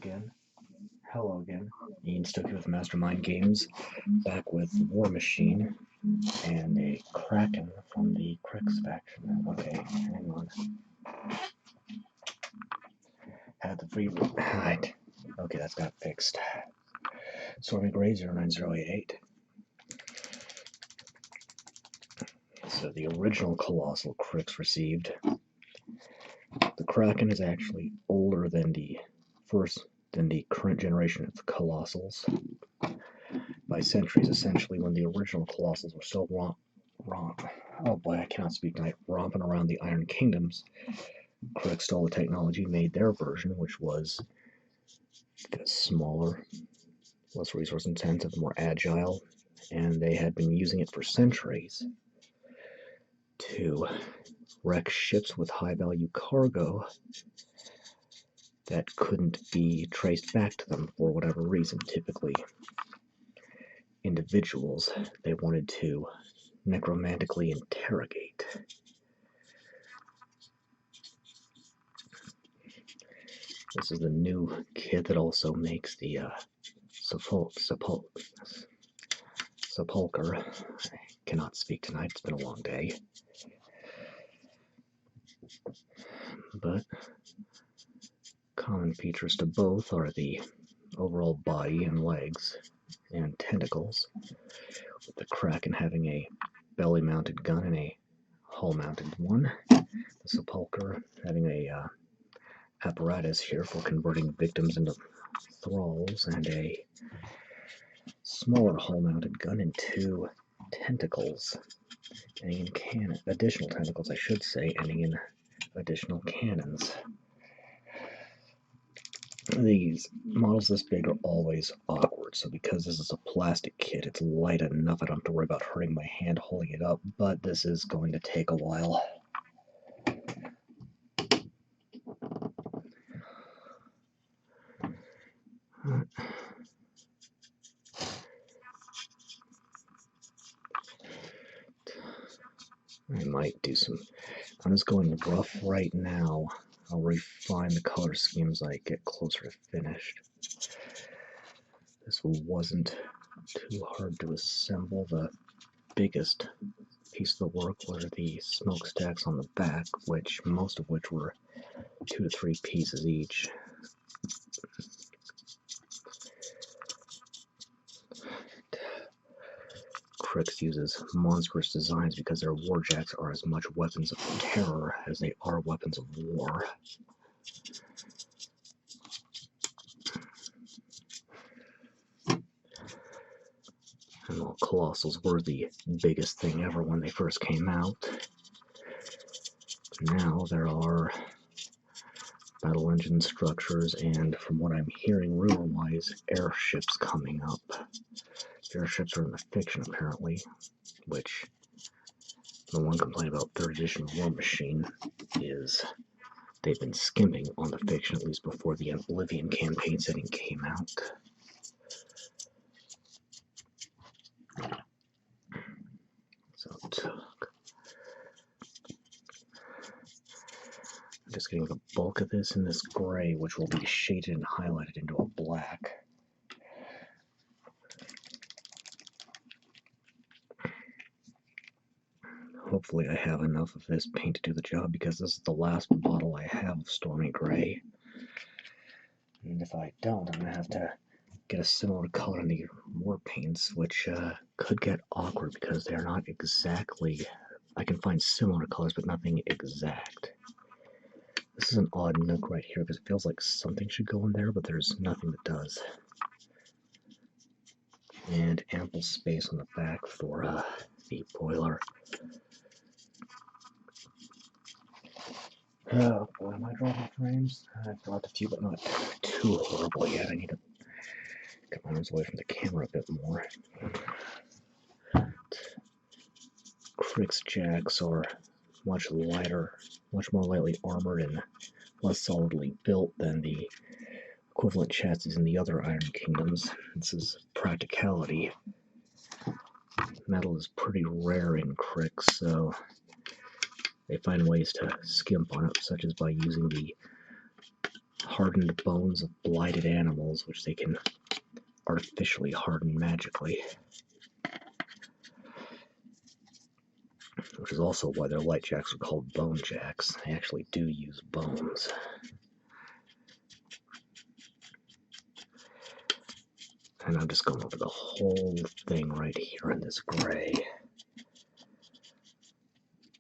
again. Hello again. Ian stuck here with Mastermind Games, back with Warmachine and a Kraken from the Cryx faction. Okay, hang on. Had the free room. Right. Okay, that's got fixed. Stormy Gray 09088. So the original Colossal Cryx received. The Kraken is actually older than the current generation of Colossals by centuries, essentially, when the original Colossals were still oh boy, I cannot speak tonight, romping around the Iron Kingdoms. Cryx stole the technology, made their version, which was smaller, less resource intensive, more agile, and they had been using it for centuries to wreck ships with high value cargo that couldn't be traced back to them for whatever reason. Typically individuals they wanted to necromantically interrogate. This is the new kit that also makes the sepulcher. I cannot speak tonight, it's been a long day. But common features to both are the overall body and legs and tentacles, with the Kraken having a belly-mounted gun and a hull-mounted one. The sepulcher having a apparatus here for converting victims into thralls, and a smaller hull-mounted gun and two tentacles, ending in additional tentacles, I should say, ending in additional cannons. These models this big are always awkward, so because this is a plastic kit, it's light enough I don't have to worry about hurting my hand holding it up, but this is going to take a while. I might do some, I'm just going rough right now. I'll refine the color scheme as I get closer to finished. This wasn't too hard to assemble. The biggest piece of the work were the smokestacks on the back, most of which were 2 to 3 pieces each. Cryx uses monstrous designs because their warjacks are as much weapons of terror as they are weapons of war. And while Colossals were the biggest thing ever when they first came out, now there are battle engine structures and, from what I'm hearing rumor-wise, airships coming up. Airships are in the fiction, apparently, which the one complaint about 3rd edition Warmachine is they've been skimping on the fiction, at least before the Oblivion campaign setting came out. So I'm just getting the bulk of this in this gray, which will be shaded and highlighted into a black. Hopefully I have enough of this paint to do the job, because this is the last bottle I have of Stormy Gray. And if I don't, I'm going to have to get a similar color in the Warpaints, which could get awkward because they're not exactly... I can find similar colors, but nothing exact. This is an odd nook right here, because it feels like something should go in there, but there's nothing that does. And ample space on the back for the boiler. Oh boy, am I dropping frames? I've dropped a few, but not too horrible yet. I need to get my arms away from the camera a bit more. Cryx jacks are much lighter, much more lightly armored, and less solidly built than the equivalent chassis in the other Iron Kingdoms. This is practicality. Metal is pretty rare in Cryx, so they find ways to skimp on it, such as by using the hardened bones of blighted animals, which they can artificially harden magically. Which is also why their light jacks are called bone jacks. They actually do use bones. And I'm just going over the whole thing right here in this gray.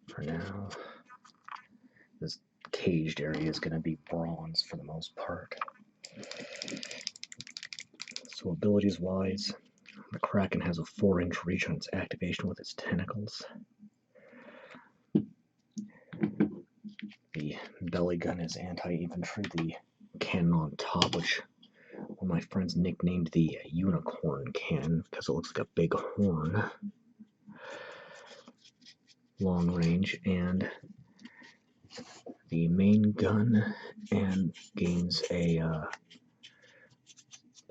For now, this caged area is going to be bronze for the most part. So abilities-wise, the Kraken has a 4-inch reach on its activation with its tentacles. The belly gun is anti-infantry. The cannon on top, which one of my friends nicknamed the unicorn cannon because it looks like a big horn. Long range, and the main gun and gains a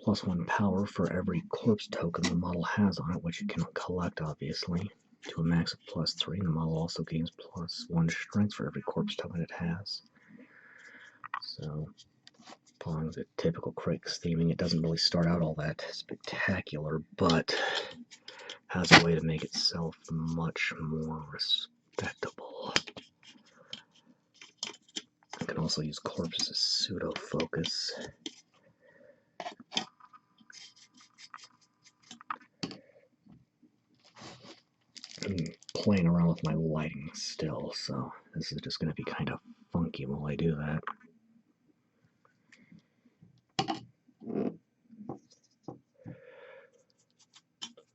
+1 power for every corpse token the model has on it, which it can collect, obviously, to a max of +3. And the model also gains +1 strength for every corpse token it has. So, following the typical Cryx theming, it doesn't really start out all that spectacular, but has a way to make itself much more respectable. I can also use corpse as pseudo-focus. I'm playing around with my lighting still, so this is just going to be kind of funky while I do that.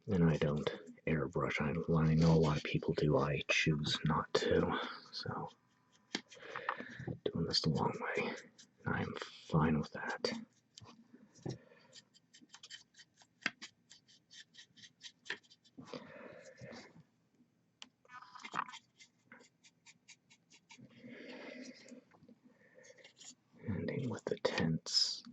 And I don't airbrush. I know a lot of people do. I choose not to. So, doing this the long way. I'm fine with that. Ending with the tents.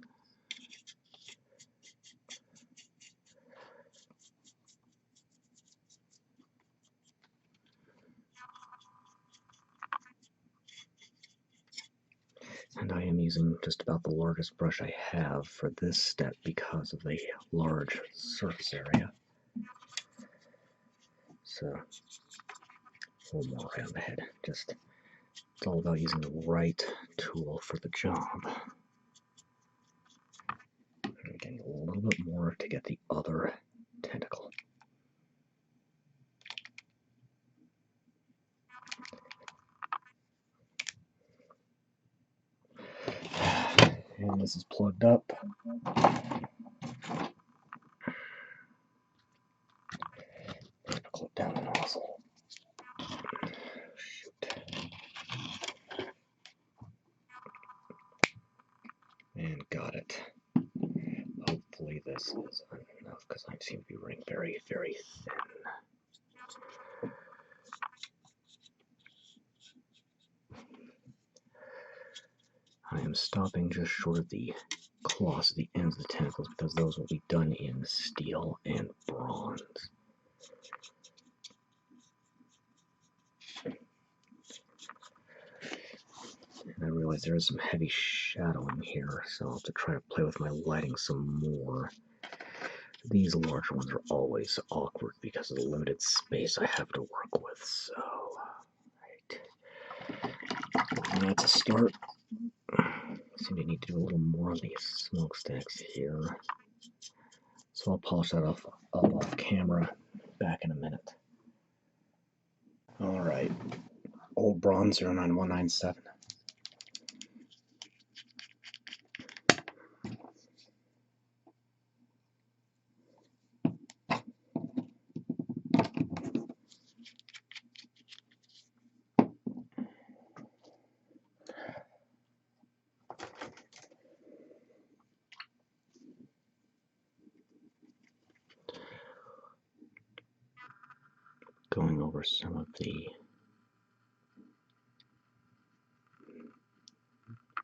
And I am using just about the largest brush I have for this step because of the large surface area. So, a little more around the head. Just, it's all about using the right tool for the job. I'm getting a little bit more to get the other tentacle. And this is plugged up. Clip down the nozzle. Shoot. And got it. Hopefully this is enough because I seem to be running very, very thin. I am stopping just short of the claws at the ends of the tentacles because those will be done in steel and bronze. And I realize there is some heavy shadowing here, so I'll have to try to play with my lighting some more. These larger ones are always awkward because of the limited space I have to work with, so... Right. And that's a start. Seem to need to do a little more on these smokestacks here. So I'll polish that off camera. Back in a minute. Alright. Old Bronze 09197. Going over some of the,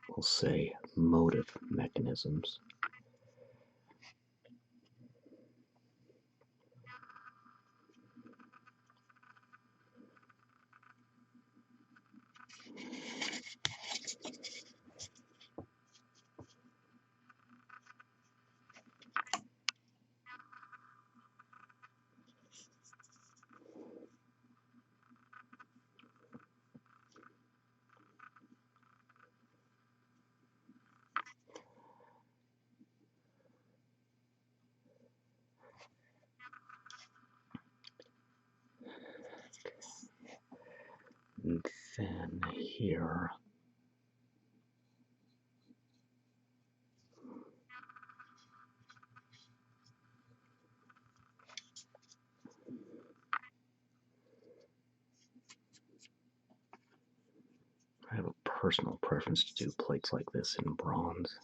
we'll say, motive mechanisms. then here, I have a personal preference to do plates like this in bronze.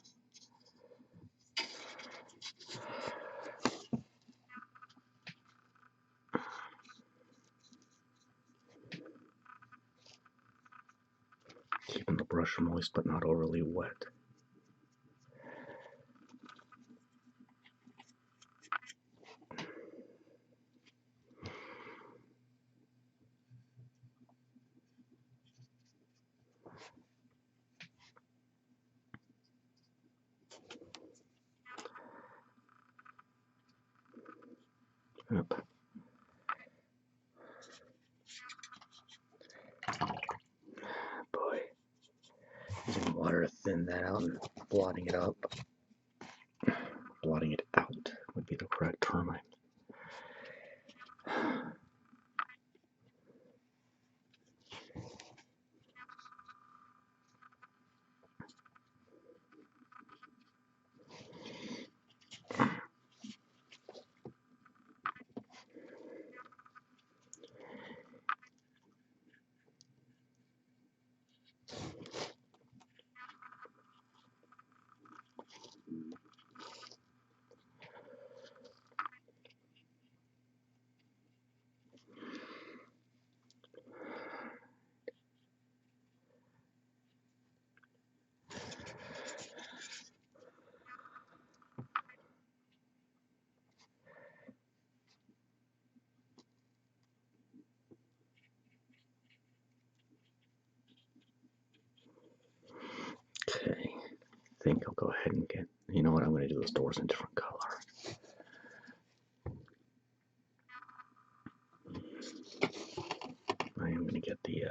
Keeping the brush moist but not overly wet. Yep. Boy. Using water to thin that out and blotting it up. Blotting it out would be the correct term. Okay, I think I'll go ahead and get, you know what, I'm going to do those doors in a different color. I am going to get the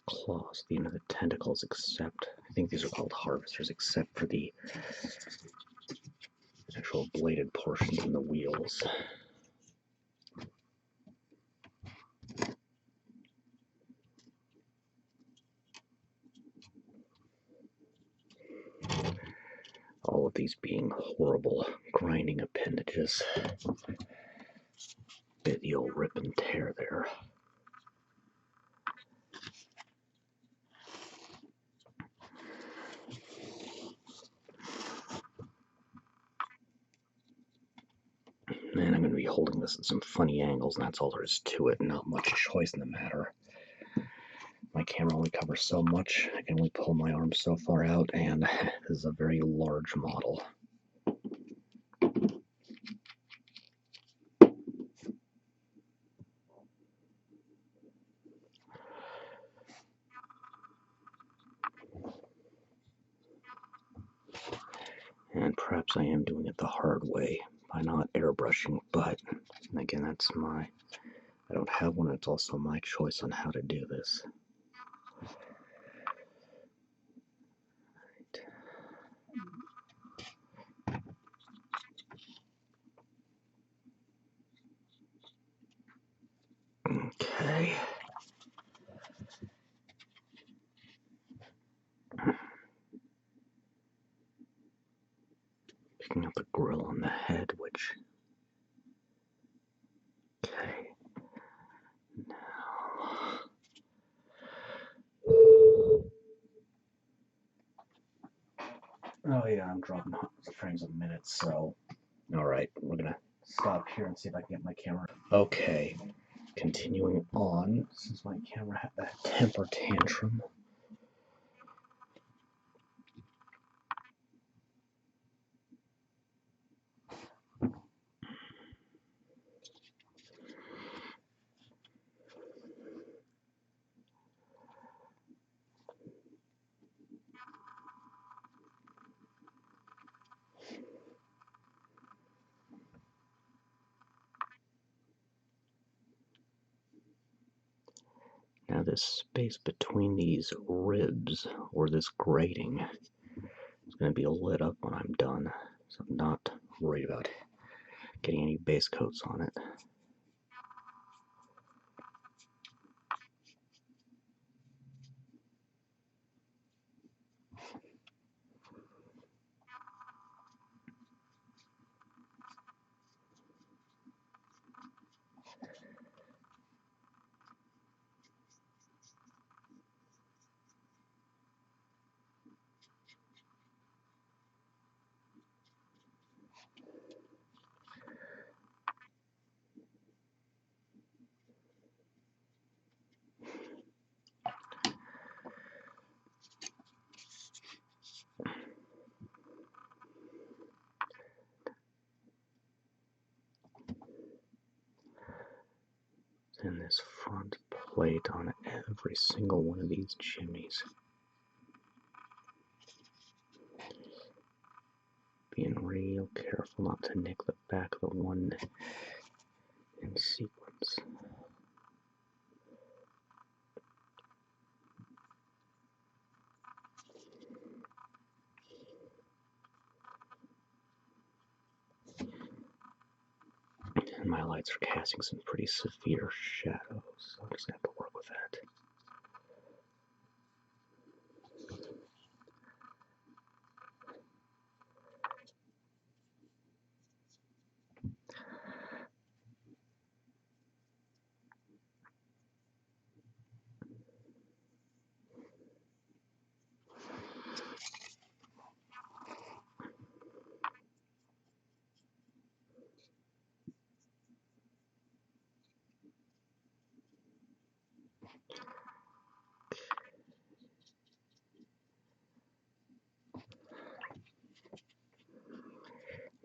claws, the tentacles, except, I think these are called harvesters, except for the actual bladed portions in the wheels. All of these being horrible grinding appendages. Bit the old rip and tear there. Man, I'm going to be holding this at some funny angles, and that's all there is to it. Not much choice in the matter. My camera only covers so much. I can only pull my arm so far out, and this is a very large model. And perhaps I am doing it the hard way by not airbrushing, but again, that's my... I don't have one, it's also my choice on how to do this. Okay. Picking up the grill on the head, which... Okay. Now... Oh yeah, I'm dropping hundreds of frames a minute, so... Alright, we're gonna stop here and see if I can get my camera. Okay, continuing on, since my camera had that temper tantrum. Now this space between these ribs, or this grating, is going to be lit up when I'm done, so I'm not worried about getting any base coats on it. And this front plate on every single one of these chimneys. Being real careful not to nick the back of the one in sequence. And my lights are casting some pretty severe shadows, so I'm just going to have to work with that.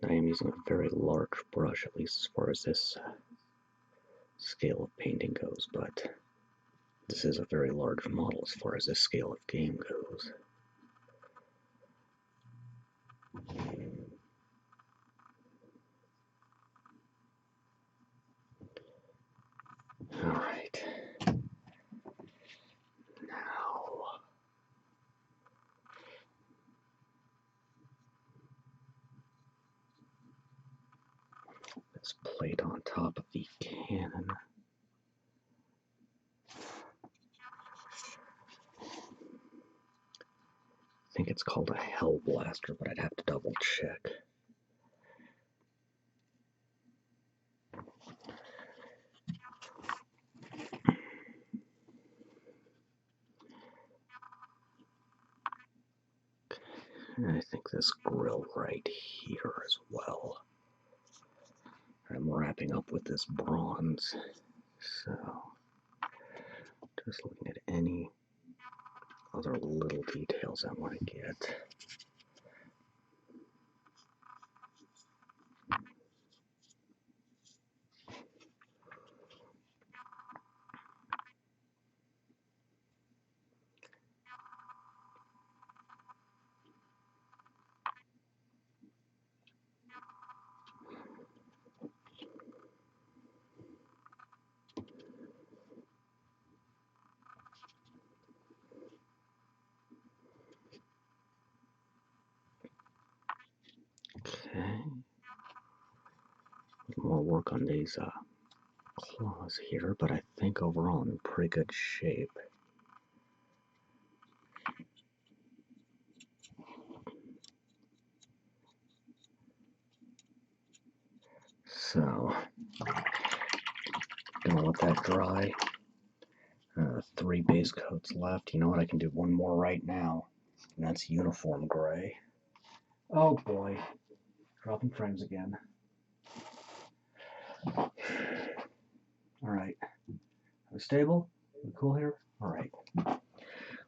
I am using a very large brush, at least as far as this scale of painting goes, but this is a very large model as far as this scale of game goes. Alright. Now, this plate on top of the cannon. I think it's called a Hell Blaster, but I'd have to double check. And I think this grill right here as well. I'm wrapping up with this bronze, so just looking at any other little details I want to get. Okay. More work on these claws here, but I think overall I'm in pretty good shape. So, gonna let that dry. 3 base coats left. You know what? I can do one more right now, and that's uniform gray. Oh boy, dropping frames again. All right, are we stable? We cool here? All right. A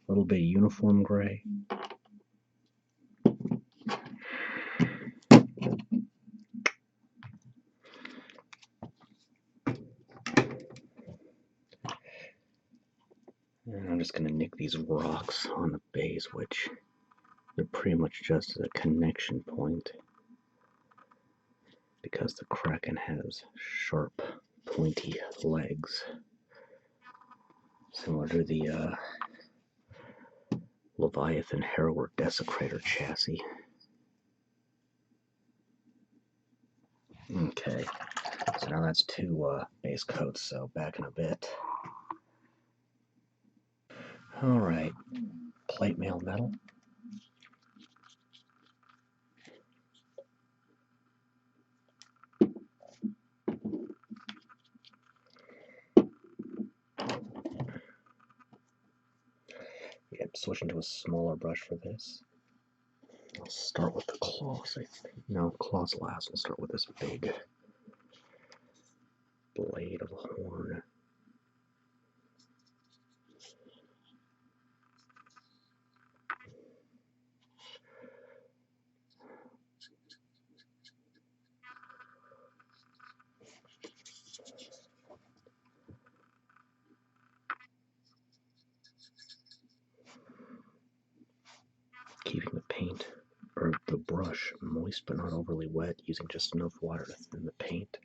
little bit of uniform gray. And I'm just gonna nick these rocks on the base, which they're pretty much just a connection point, because the Kraken has sharp, pointy legs, similar to the Leviathan Harrower Desecrator chassis. Okay, so now that's 2 base coats, so back in a bit. Alright, plate mail metal. Yeah, switching to a smaller brush for this. I'll start with the claws, I think. No, claws last. We'll start with this big blade of a horn. keeping the paint or the brush moist but not overly wet, using just enough water to thin the paint.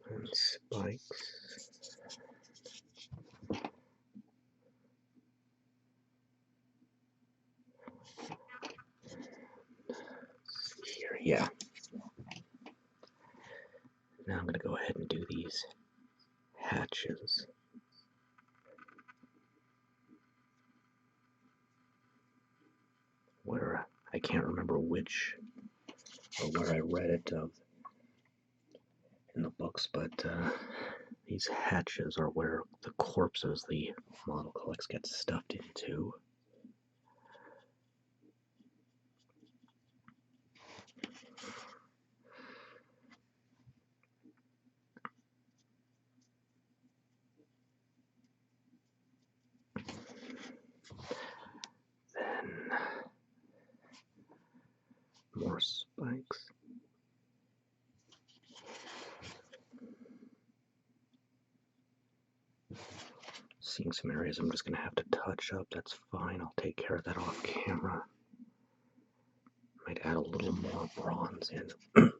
And spikes. Here, yeah. Now I'm going to go ahead and do these hatches. Where I can't remember which or where I read it in the books, but these hatches are where the corpses the model collects get stuffed into. Then more spikes. Seeing some areas I'm just going to have to touch up, that's fine. I'll take care of that off camera. Might add a little more bronze in.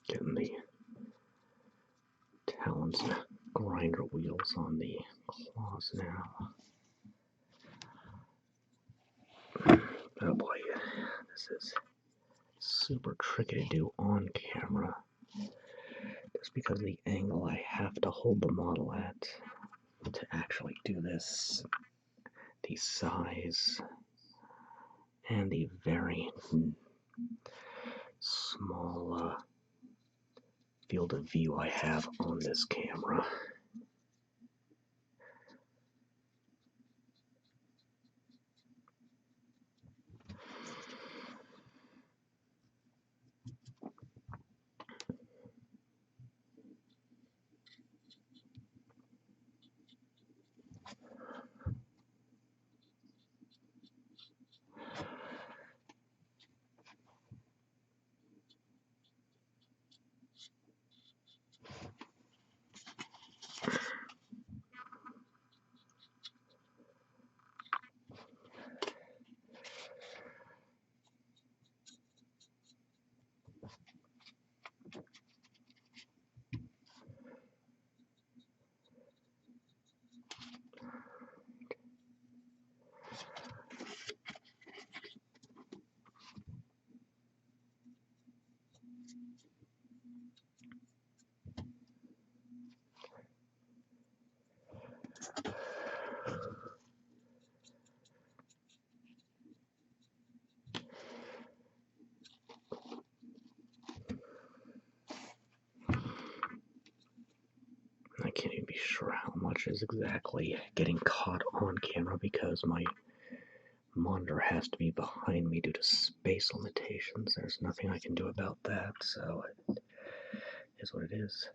Getting the talons and grinder wheels on the claws now. Oh boy, this is super tricky to do on camera. Just because of the angle I have to hold the model at to actually do this, the size, and the very small field of view I have on this camera. I can't even be sure how much is exactly getting caught on camera because my monitor has to be behind me due to space limitations. There's nothing I can do about that, so it is what it is.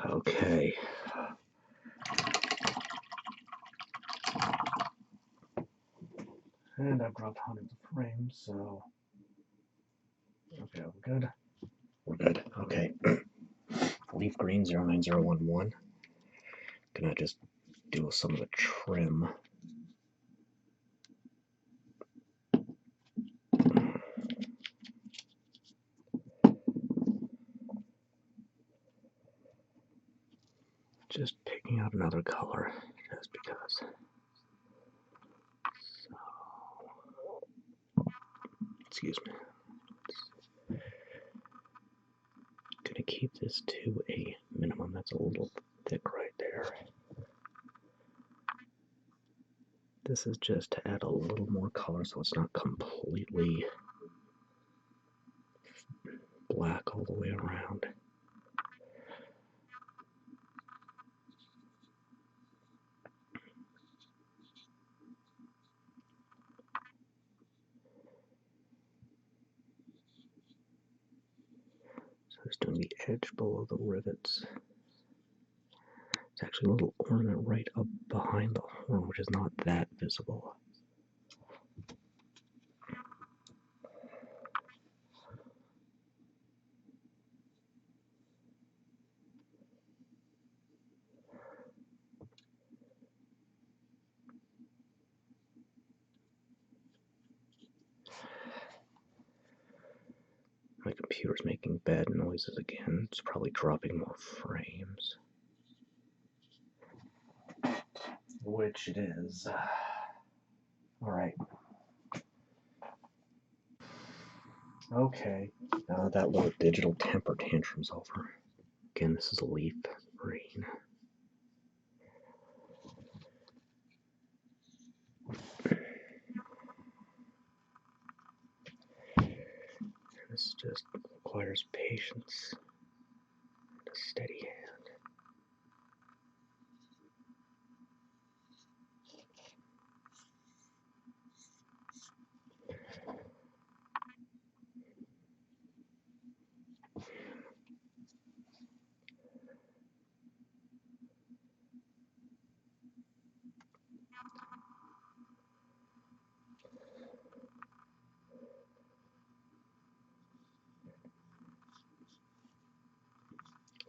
Okay. And I've dropped hundreds of frames, so okay, we're good. leaf green 09011. Gonna just do some of the trim. Just picking out another color, just because. So, excuse me. Gonna keep this to a minimum. That's a little thick right there. This is just to add a little more color so it's not completely black all the way around. So just doing the edge below the rivets. It's actually a little ornament right up behind the horn, which is not that visible. My computer's making bad noises again. It's probably dropping more frames. Which it is. Alright. Okay. Now that little digital temper tantrum's over. Again, this is a leaf green. This just requires patience and a steady hand.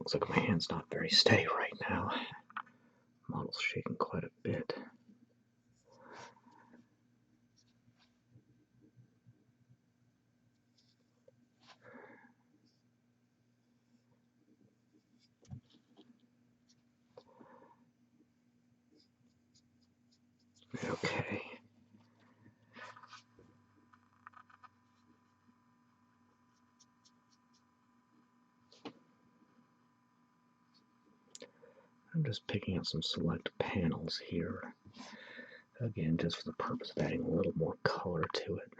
Looks like my hand's not very steady right now. Model's shaking quite a bit. Okay. I'm just picking out some select panels here. Again, just for the purpose of adding a little more color to it.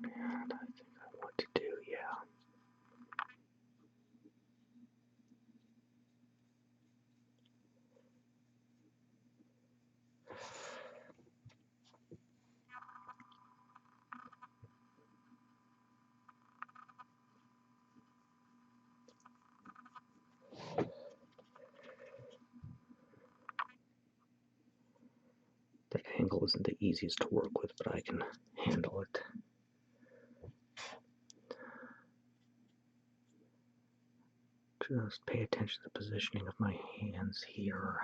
And I think I want to do, yeah. That angle isn't the easiest to work with, but I can handle it. Just pay attention to the positioning of my hands here.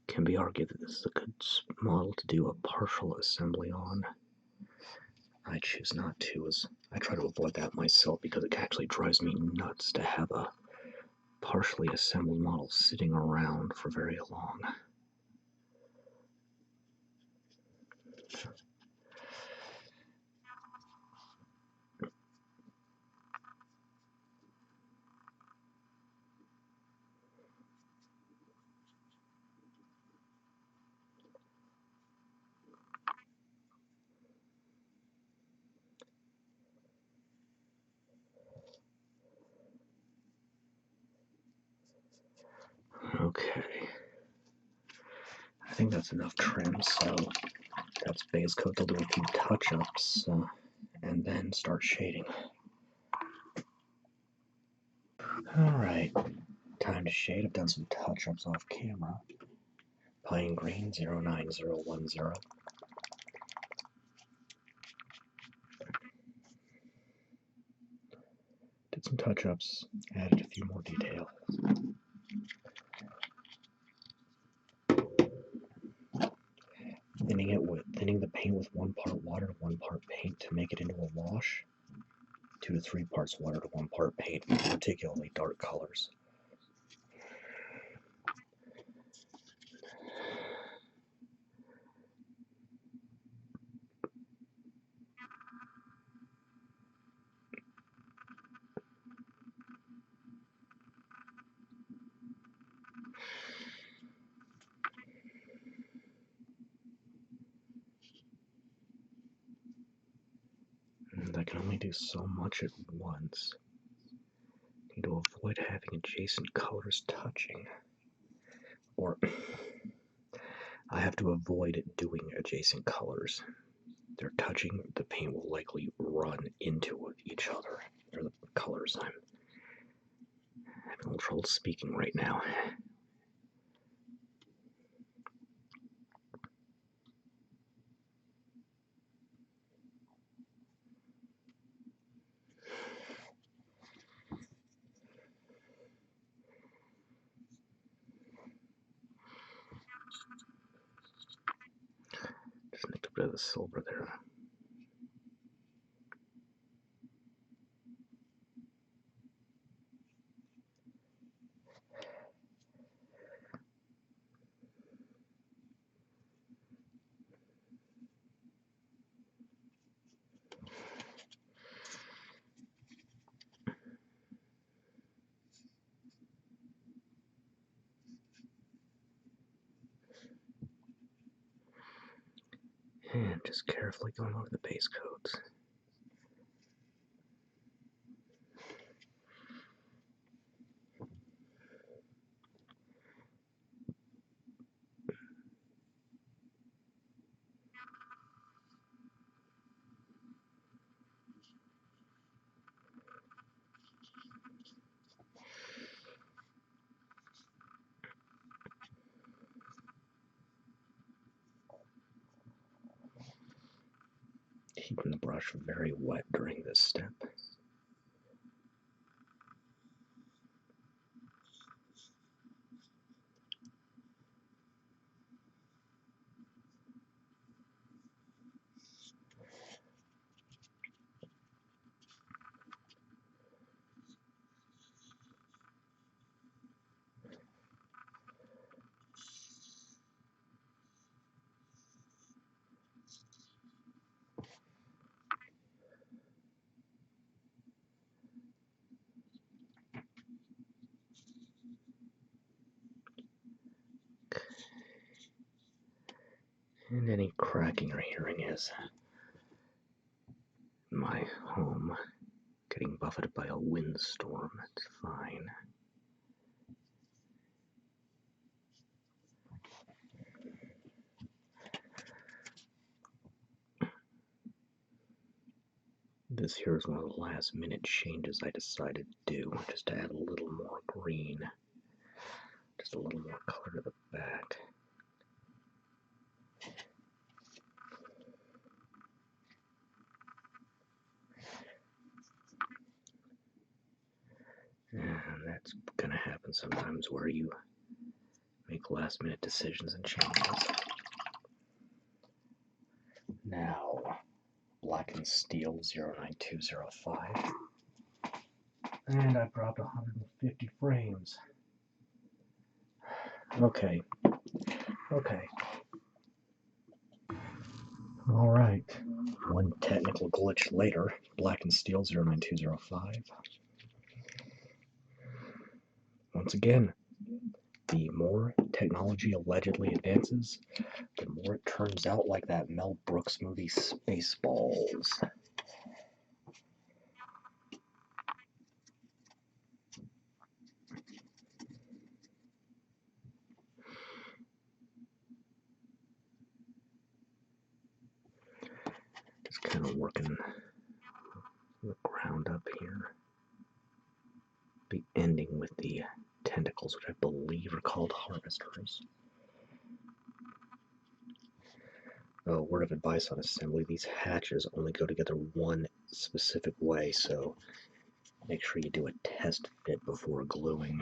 Can be argued that this is a good model to do a partial assembly on. I choose not to, as I try to avoid that myself because it actually drives me nuts to have a partially assembled model sitting around for very long. Okay. I think that's enough trim, so that's base coat. I'll do a few touch-ups and then start shading. Alright, time to shade. I've done some touch-ups off camera. Pine Green 09010. Did some touch-ups, added a few more details. Thinning the paint with 1 part water to 1 part paint to make it into a wash. 2 to 3 parts water to 1 part paint, particularly dark colors. And I can only do so much at once. Need to avoid having adjacent colors touching. Or I have to avoid doing adjacent colors. They're touching, the paint will likely run into each other. They're the colors. I'm having a little trouble speaking right now. Just need a bit of the silver there. And just carefully going over the base coats. Keeping the brush very wet during this step. And any cracking or hearing is my home getting buffeted by a windstorm. It's fine. This here is one of the last minute changes I decided to do, just to add a little more green. Just a little more color to the back. And that's gonna happen sometimes where you make last minute decisions and changes. Now, Blackened Steel 09205. And I dropped 150 frames. Okay. Alright, one technical glitch later, Blackened Steel 09205. Once again, the more technology allegedly advances, the more it turns out like that Mel Brooks movie Spaceballs. Just kind of working the ground up here. Be ending with the tentacles, which I believe are called harvesters. A word of advice on assembly, these hatches only go together one specific way, so make sure you do a test fit before gluing.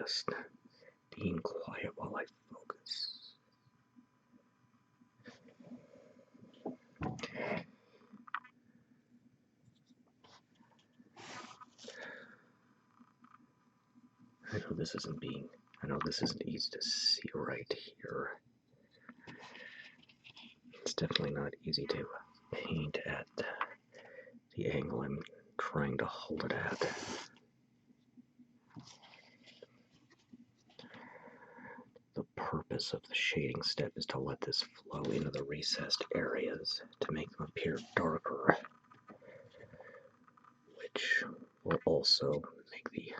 Just being quiet while I focus. I know this isn't easy to see right here. It's definitely not easy to paint at the angle I'm trying to hold it at. The purpose of the shading step is to let this flow into the recessed areas to make them appear darker, which will also make the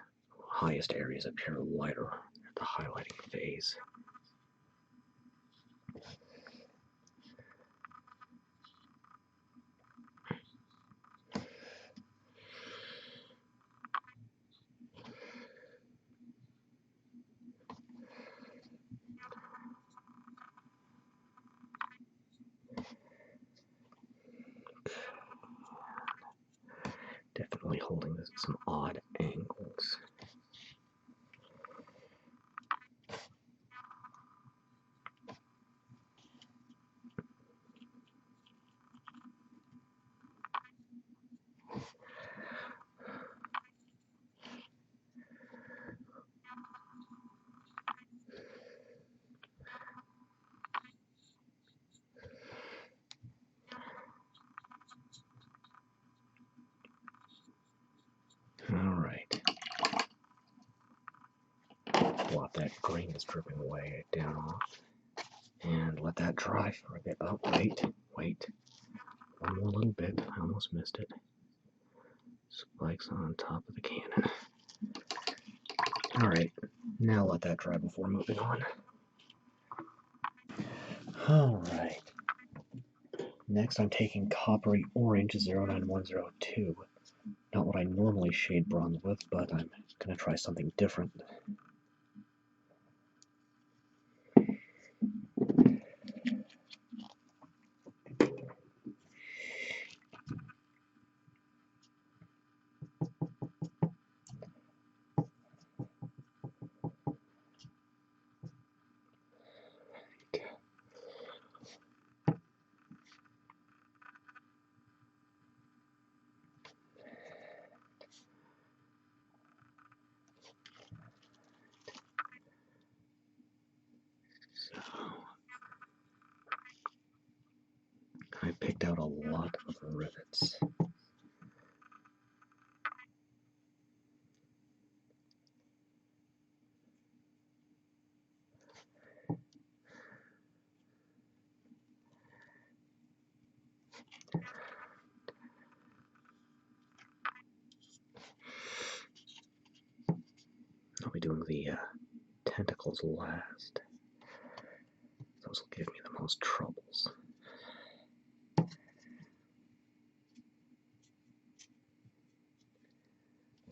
highest areas appear lighter at the highlighting phase. Definitely holding this at some odd angles. Alright. Blot that green is dripping away down off. And let that dry for a bit. Oh, wait. One more little bit. I almost missed it. Spikes on top of the cannon. Alright. Now let that dry before moving on. Alright. Next I'm taking Coppery Orange 09102. Not what I normally shade bronze with, but I'm going to try something different. I picked out a lot of rivets. I'll be doing the tentacles last. Those will give me the most troubles.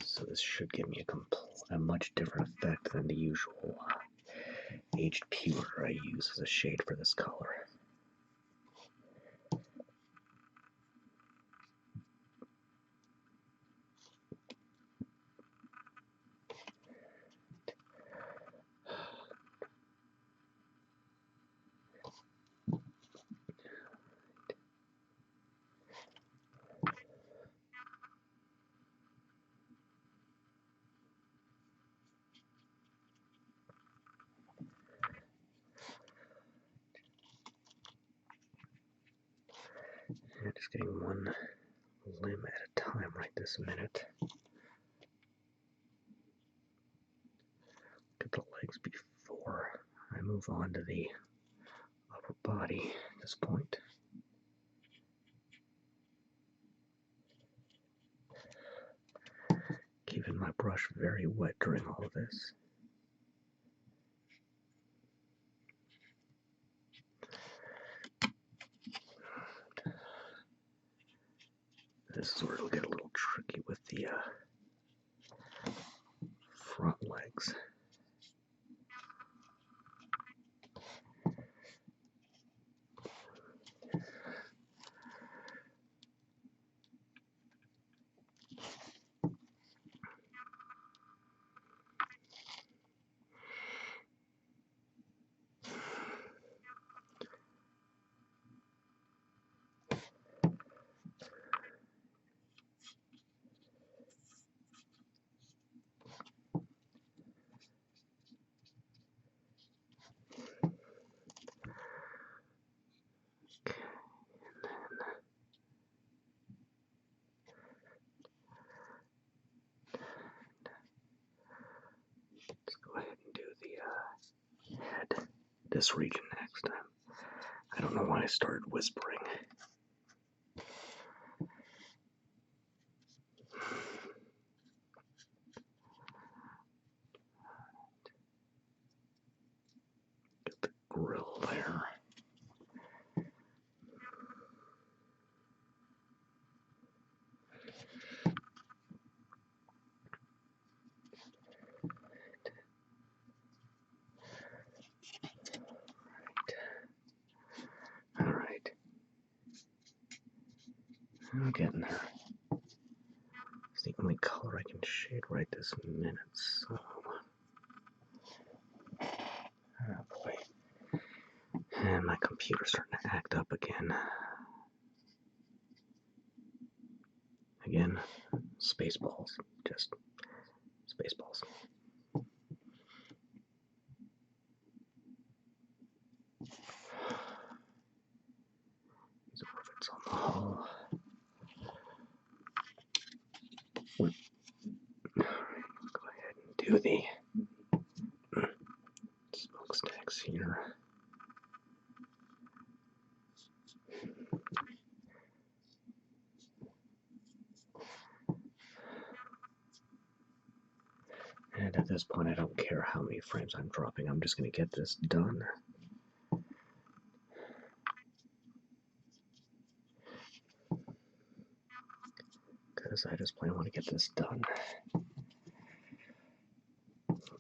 So this should give me a much different effect than the usual aged pewter I use as a shade for this color. And just getting one limb at a time right this minute. Look at the legs before I move on to the upper body at this point. Keeping my brush very wet during all of this. This is where it'll get a little tricky with the front legs. This region next time. I don't know why I started whispering. Get the grill there. I'm getting there. It's the only color I can shade right this minute, so... Oh boy. And my computer's starting to act up again. Again, Spaceballs. Just Spaceballs. These rivets on the hull. Go ahead and do the smokestacks here. And at this point, I don't care how many frames I'm dropping. I'm just going to get this done. Because I just plain want to get this done.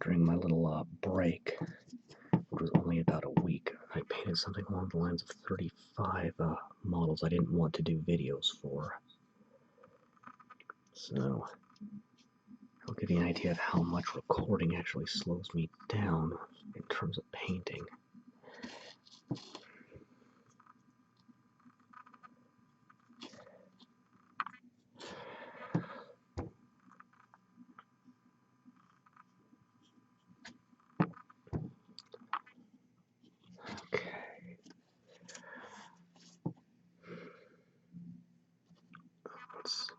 During my little break, which was only about a week, I painted something along the lines of 35 models I didn't want to do videos for. So, I'll give you an idea of how much recording actually slows me down in terms of painting. Okay. Let's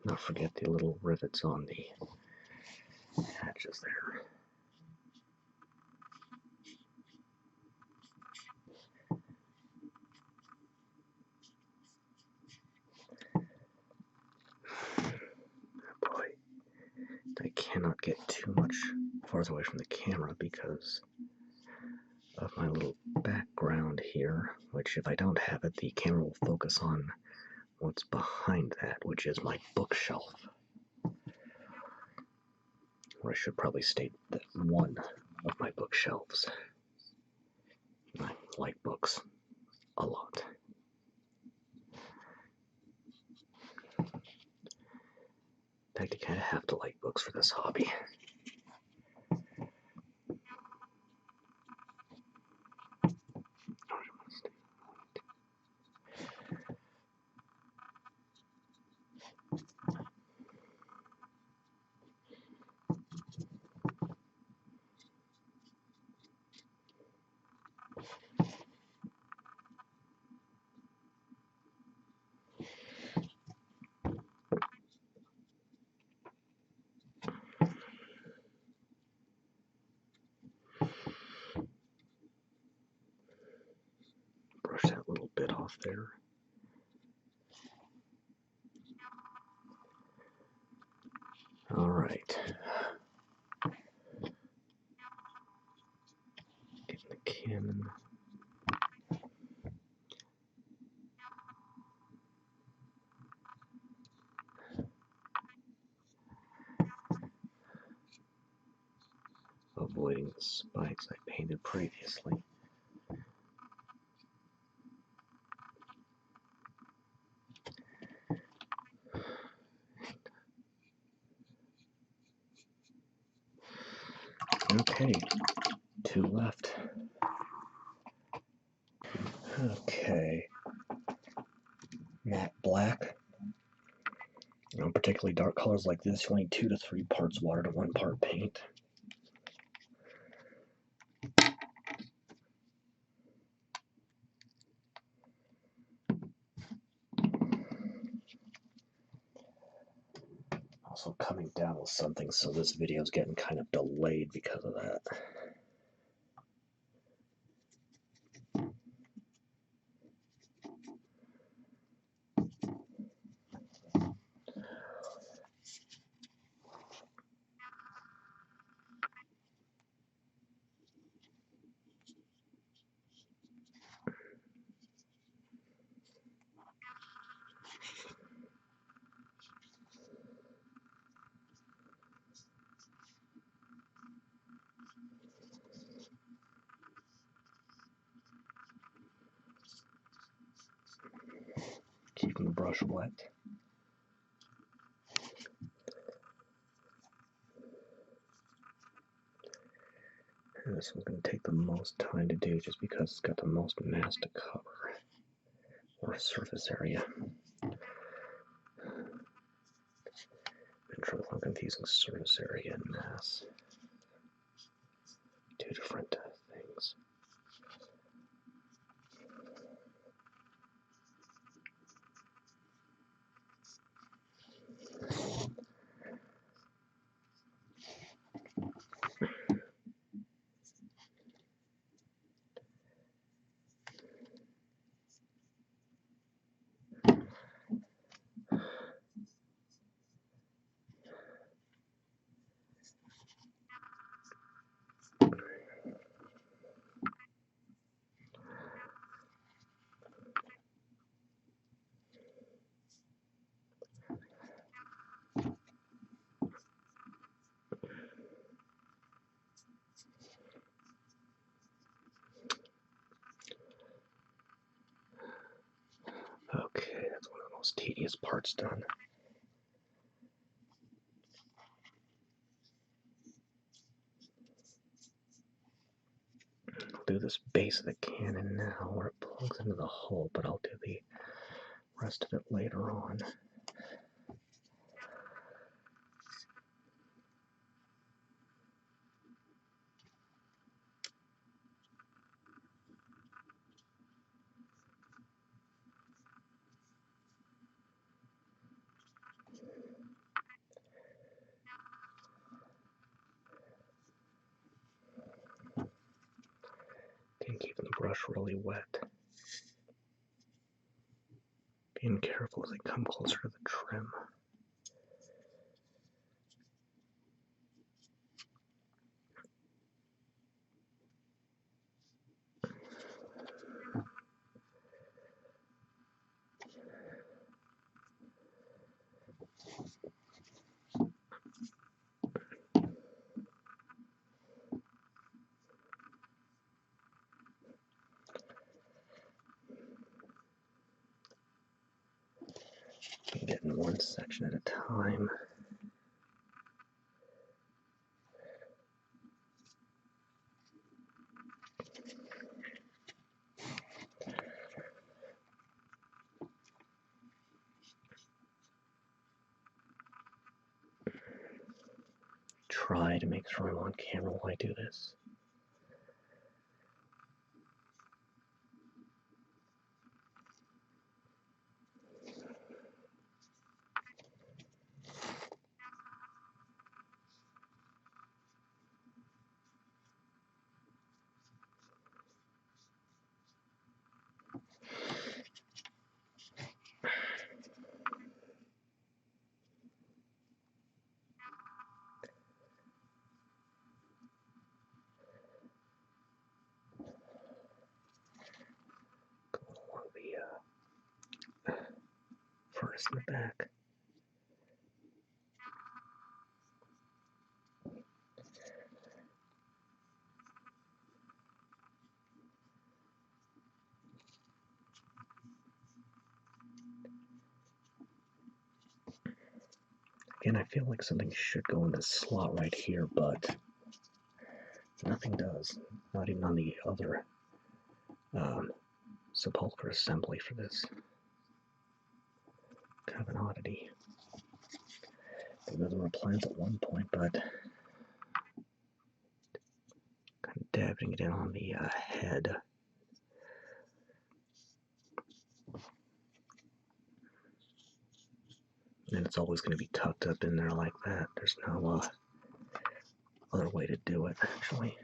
not forget the little rivets on the hatches there. Boy, I cannot get too much farther away from the camera because of my little background here, which if I don't have it, the camera will focus on what's behind that, which is my bookshelf. Or I should probably state that one of my bookshelves. like books a lot. In fact, you kind of have to like books for this hobby. Brush that little bit off there. All right. Getting the cannon. Avoiding the spikes I painted previously. Okay, 2 left. Okay, matte black. Particularly dark colors like this, you need 2 to 3 parts water to 1 part paint. Also coming down with something, so this video is getting kind of delayed because of that. Keeping the brush wet. And this one's going to take the most time to do just because it's got the most mass to cover, or surface area. I'm in trouble with confusing surface area and mass. 2 different things. Okay, that's one of the most tedious parts done. I'll do this base of the cannon now where it plugs into the hull, but I'll do the rest of it later on. And keeping the brush really wet. Being careful as I come closer to the trim. one section at a time. Try to make sure I'm on camera while I do this. Furnace in the back. Again, I feel like something should go in this slot right here, but nothing does. Not even on the other sepulchre assembly for this. Kind of an oddity. I know there were plans at one point, but kind of dabbing it in on the head. And it's always going to be tucked up in there like that. There's no other way to do it, actually.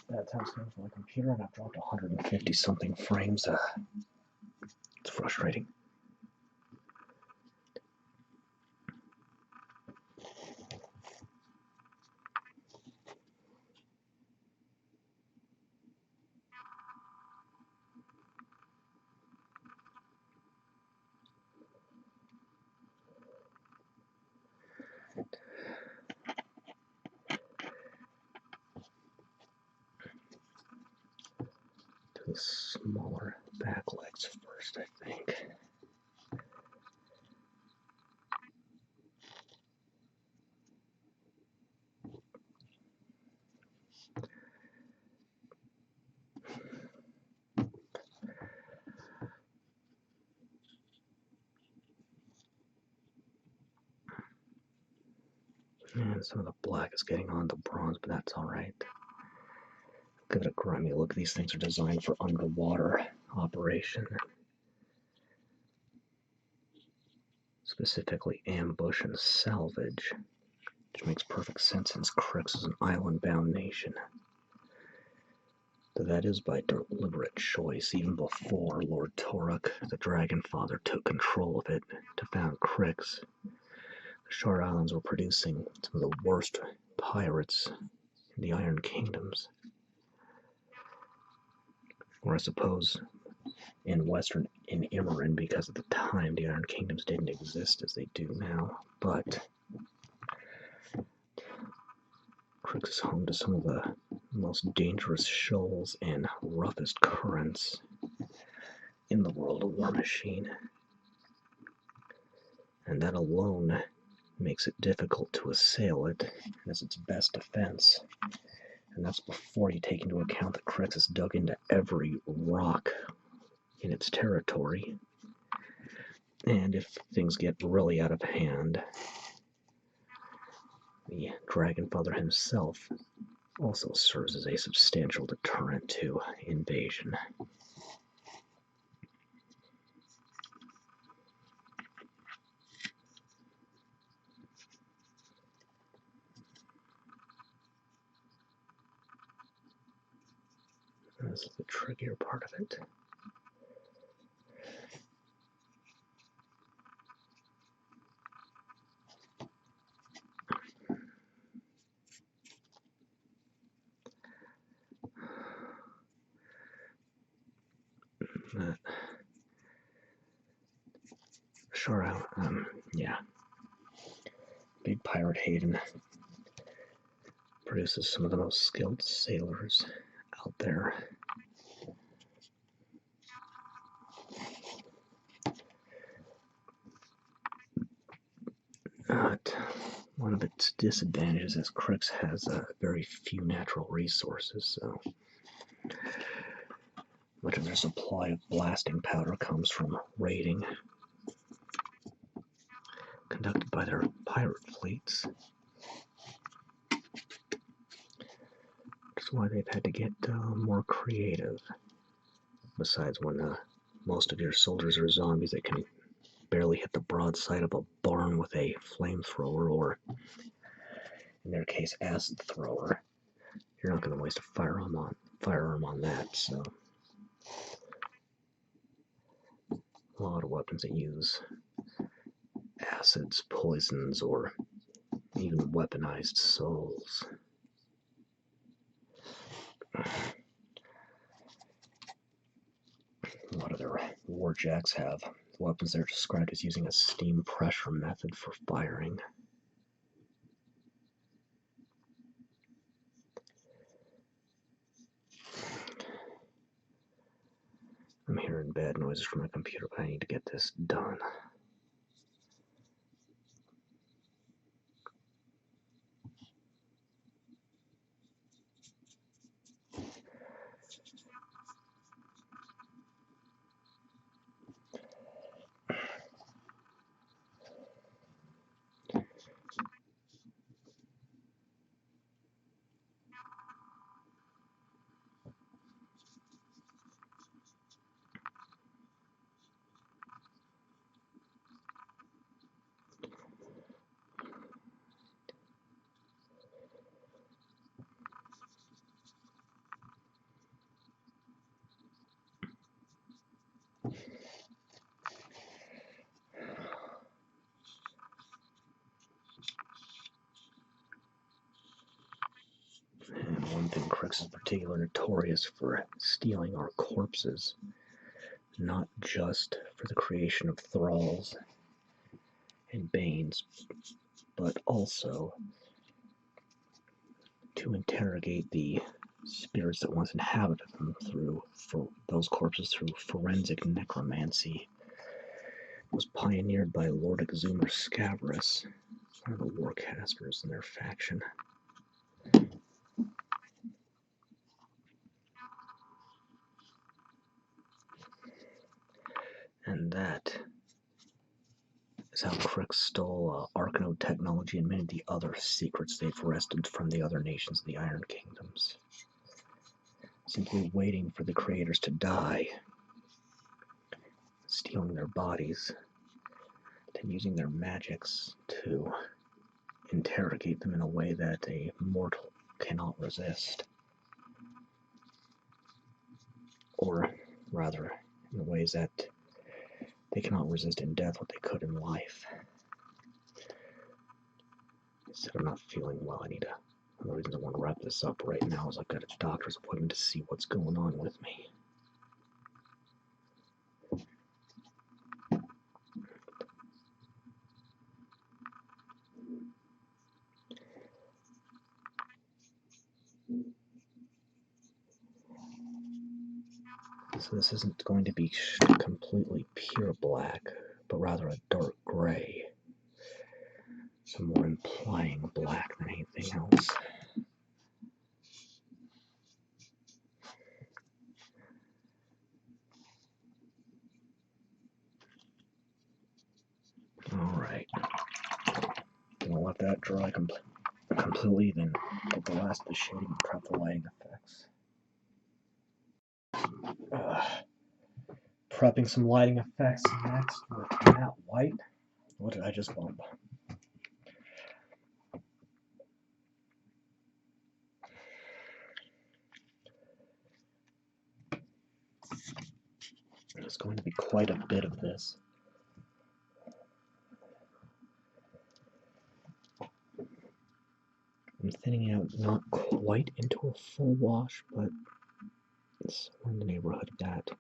That's how it sounds on my computer, and I've dropped 150 something frames. It's frustrating. The smaller back legs first, I think. And some of the black is getting on the bronze, but that's alright. Give it a grimy look. These things are designed for underwater operation. Specifically ambush and salvage, which makes perfect sense since Cryx is an island-bound nation. Though that is by deliberate choice, even before Lord Toruk, the Dragon Father, took control of it to found Cryx. The Shard Islands were producing some of the worst pirates in the Iron Kingdoms. Or I suppose in Imran, because at the time the Iron Kingdoms didn't exist as they do now, but Cryx is home to some of the most dangerous shoals and roughest currents in the world of Warmachine. And that alone makes it difficult to assail it as its best defense. And that's before you take into account that Cryx has dug into every rock in its territory. And if things get really out of hand, the Dragon Father himself also serves as a substantial deterrent to invasion. This is the trickier part of it. Sure, yeah. Big pirate haven produces some of the most skilled sailors out there. One of its disadvantages is Cryx has very few natural resources, so much of their supply of blasting powder comes from raiding conducted by their pirate fleets. Which is why they've had to get more creative. Besides, when most of your soldiers are zombies, they can barely hit the broadside of a barn with a flamethrower, or in their case, acid thrower. You're not going to waste a firearm on that, so a lot of weapons that use acids, poisons, or even weaponized souls. A lot of their warjacks have weapons that are described as using a steam pressure method for firing. I'm hearing bad noises from my computer, but I need to get this done. And one thing Cryx is particularly notorious for stealing are corpses, not just for the creation of thralls and banes, but also to interrogate the spirits that once inhabited them for those corpses through forensic necromancy. It was pioneered by Lord Exumer Scabrous, one of the warcasters in their faction. And that is how Cryx stole Arcanode technology and many of the other secrets they've wrested from the other nations of the Iron Kingdoms. Simply waiting for the creators to die, stealing their bodies, then using their magics to interrogate them in a way that a mortal cannot resist. Or rather, in ways that they cannot resist in death what they could in life. I said I'm not feeling well. One of the reasons I want to wrap this up right now is I've got a doctor's appointment to see what's going on with me. So this isn't going to be completely pure black, but rather a dark gray. So more implying black than anything else. Alright. Gonna let that dry completely, then get the last of the shading and prep the lighting effects. Prepping some lighting effects next with matte white. What did I just bump? There's going to be quite a bit of this. I'm thinning out not quite into a full wash, but it's in the neighborhood of that.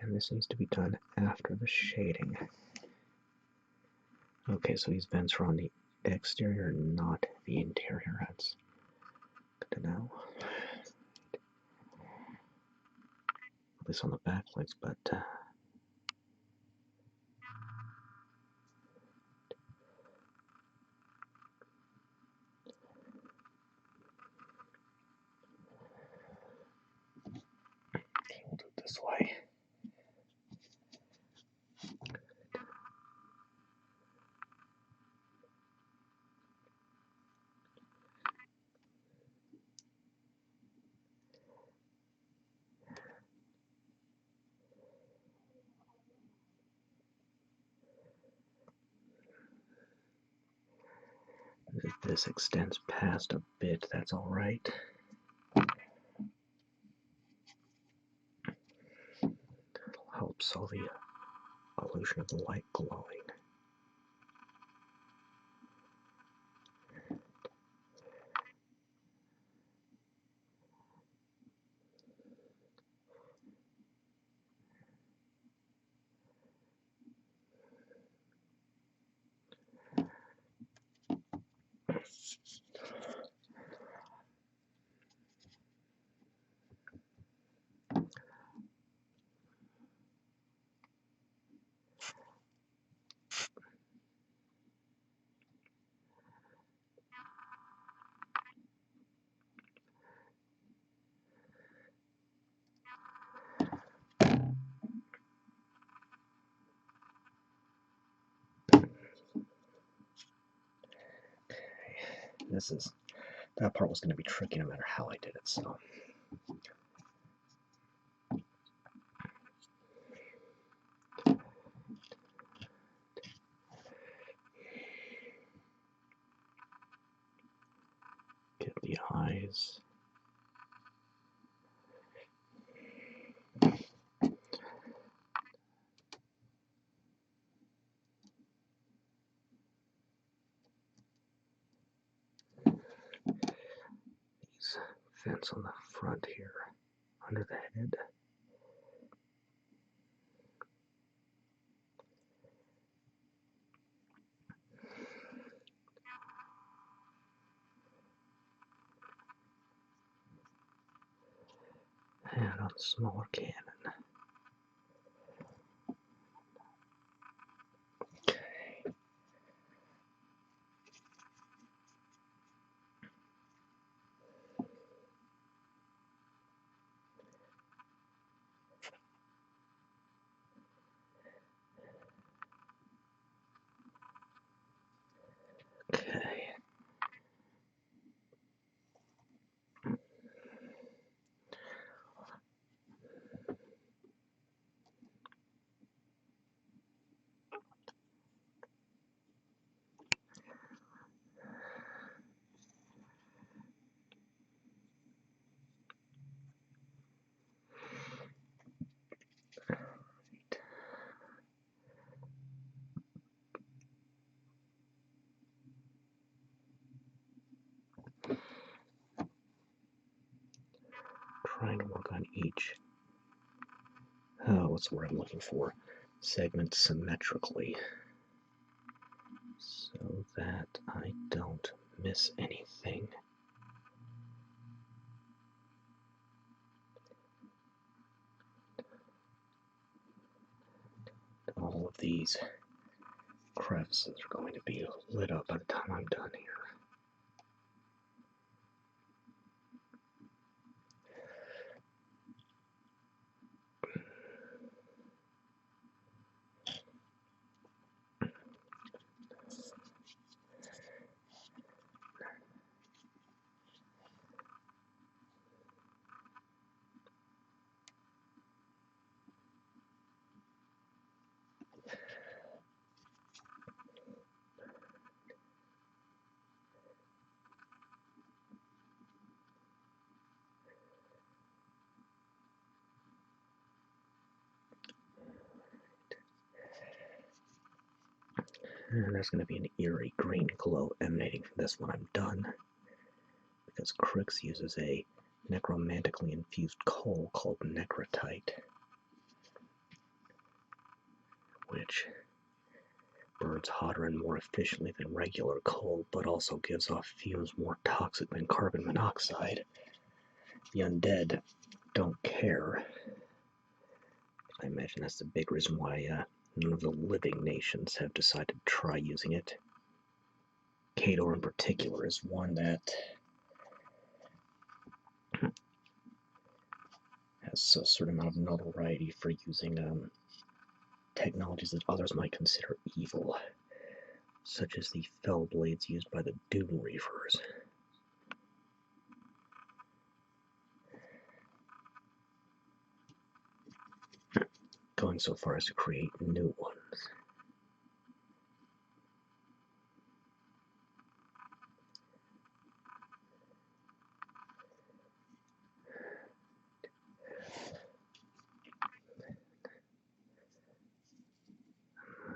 And this needs to be done after the shading. Okay, so these vents are on the exterior, not the interior. That's good to know. At least on the back legs, but we'll do it this way. If this extends past a bit, that's all right. It'll help solve the illusion of the light glowing. That part was going to be tricky no matter how I did it, so. Get the eyes. These vents on the front here, under the head. And on the smaller cannon. Okay. Trying to work on each, what's the word I'm looking for? Segment symmetrically, so that I don't miss anything. All of these crevices are going to be lit up by the time I'm done here. And there's going to be an eerie green glow emanating from this when I'm done, because Cryx uses a necromantically infused coal called necrotite. which burns hotter and more efficiently than regular coal, but also gives off fumes more toxic than carbon monoxide. The undead don't care. I imagine that's the big reason why none of the living nations have decided to try using it. Cador in particular is one that has a certain amount of notoriety for using technologies that others might consider evil, such as the fell blades used by the Dune Reavers. Going so far as to create new ones.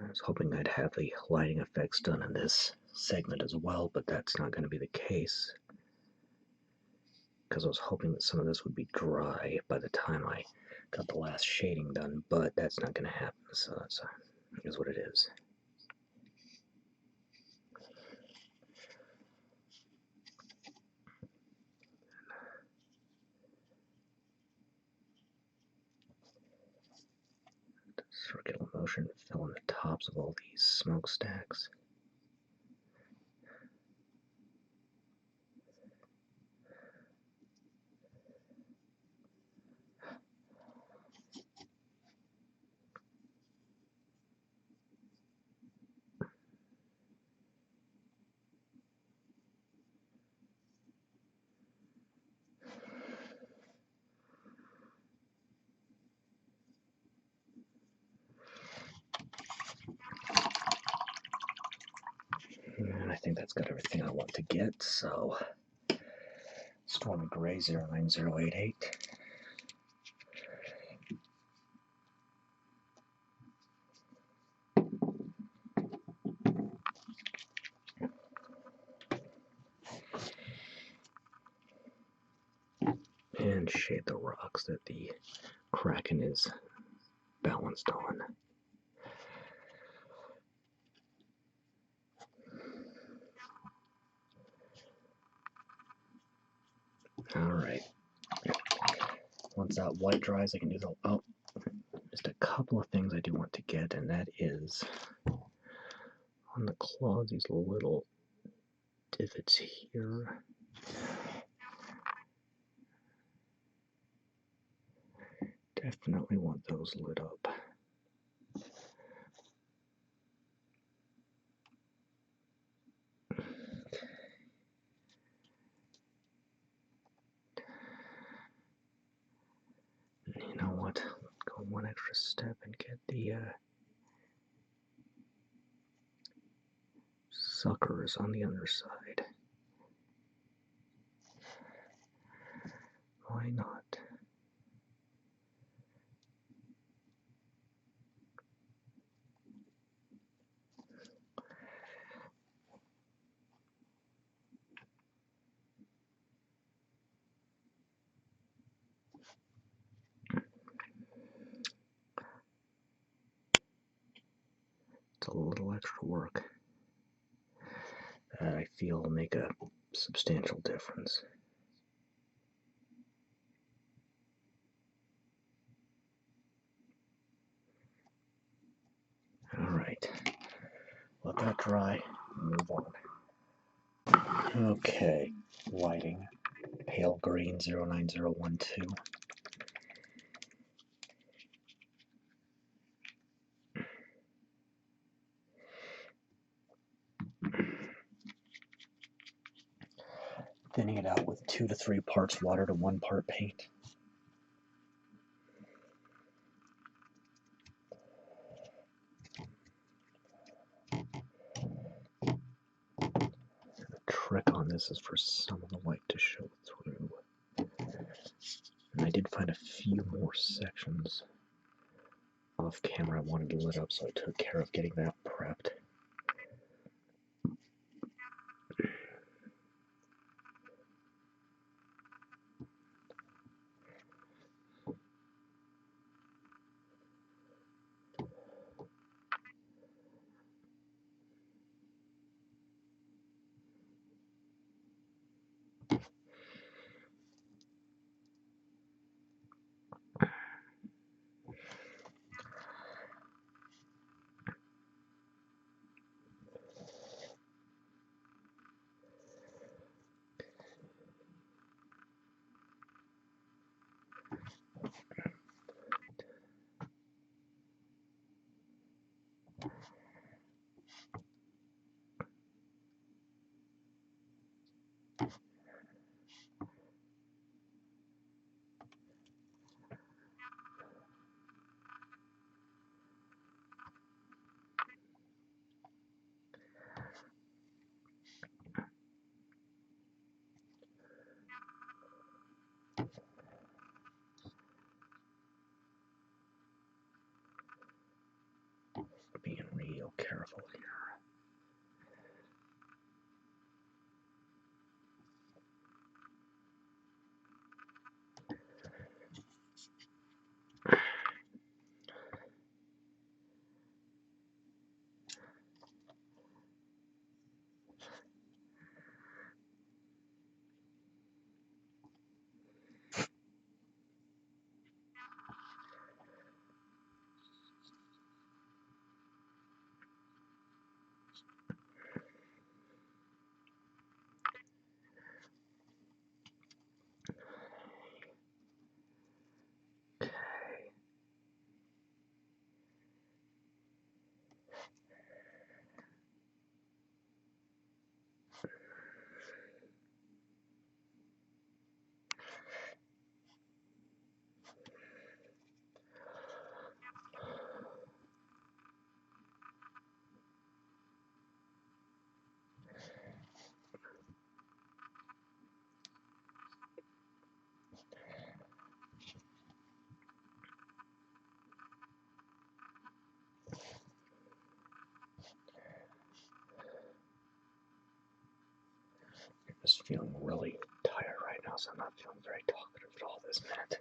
I was hoping I'd have the lighting effects done in this segment as well, but that's not going to be the case, because I was hoping that some of this would be dry by the time I got the last shading done, but that's not going to happen, so that's is what it is. Circular motion fill in the tops of all these smokestacks. And I think that's got everything I want to get, so Stormy Gray 09088. And shade the rocks that the Kraken is balanced on. Alright. Once that white dries, I can do the... Oh, just a couple of things I do want to get, and that is on the claws, these little divots here. Definitely want those lit up. You know what? Go one extra step and get the suckers on the underside. Why not? It's a little extra work that I feel will make a substantial difference. Alright, let that dry and move on. Okay, lighting, pale green 09012. Thinning it out with 2 to 3 parts water to 1 part paint. The trick on this is for some of the white to show through. And I did find a few more sections off camera I wanted lit up, so I took care of getting that prepped. careful here. I'm just feeling really tired right now, so I'm not feeling very talkative at all this minute.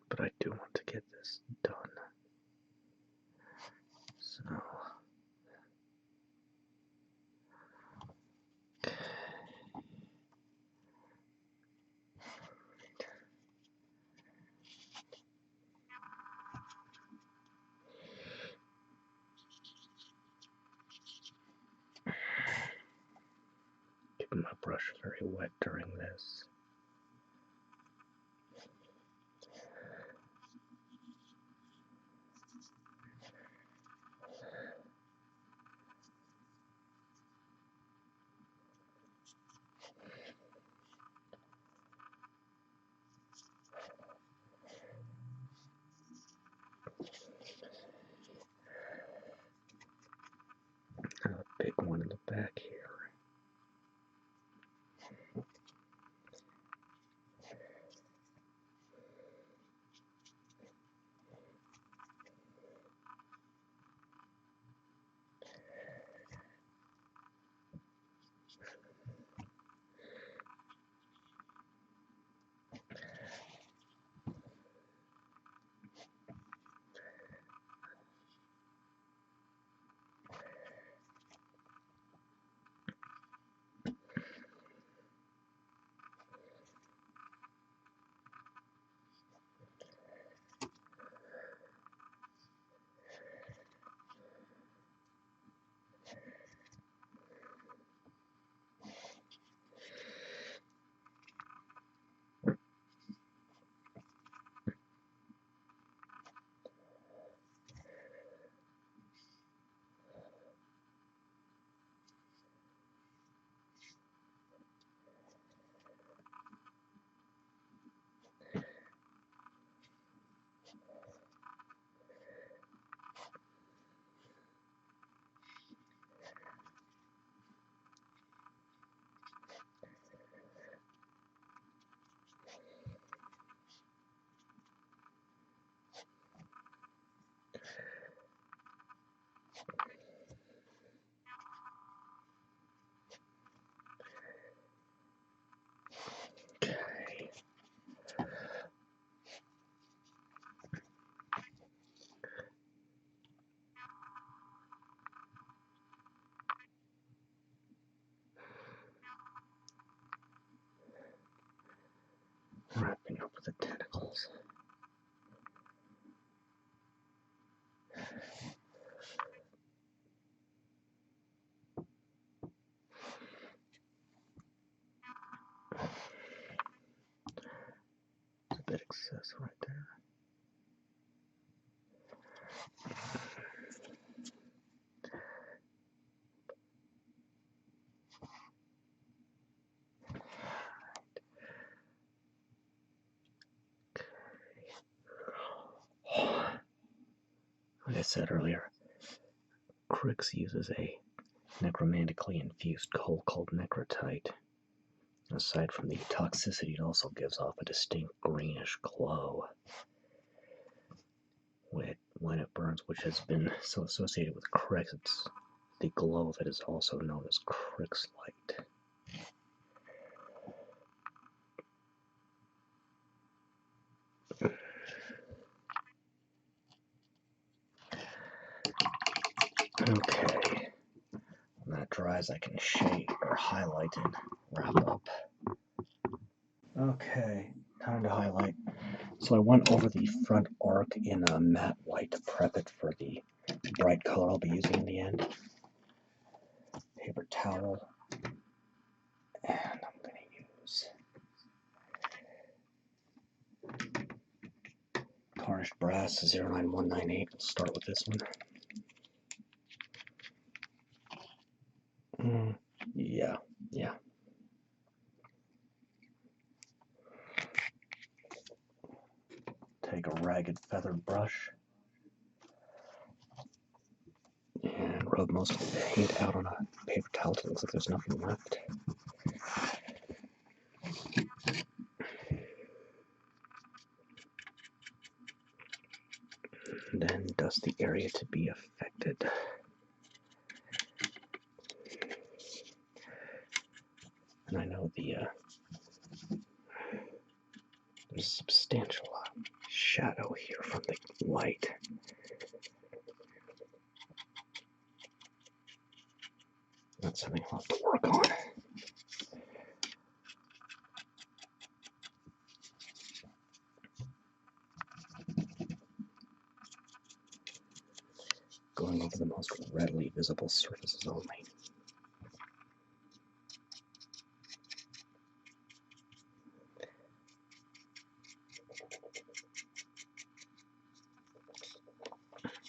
But I do want to get this done. So, keeping my brush very wet during this. A big one in the back here. Wrapping up with the tentacles. It's a bit excess right there. said earlier, Cryx uses a necromantically infused coal called necrotite. Aside from the toxicity, it also gives off a distinct greenish glow when it burns, which has been so associated with Cryx. It's the glow that is also known as Cryx light. Okay, when that dries, I can shade or highlight and wrap up. Okay, time to highlight. So I went over the front arc in a matte white to prep it for the bright color I'll be using in the end. Paper towel, and I'm going to use Tarnished Brass 09198. We'll start with this one. Yeah. Take a ragged feathered brush and rub most of the paint out on a paper towel until it looks like there's nothing left. And then dust the area to be affected. And I know there's a substantial shadow here from the light. That's something I'll have to work on. Going over the most readily visible surfaces only.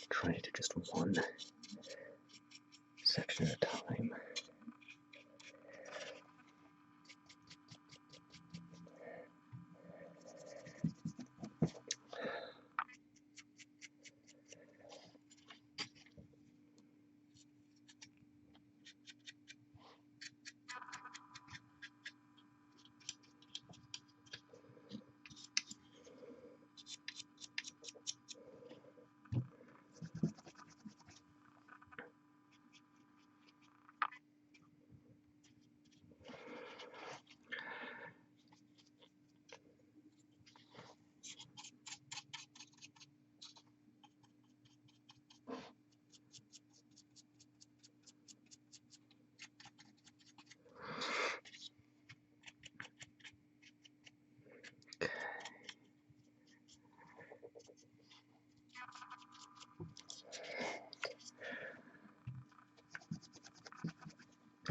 Trying to do just one section at a time.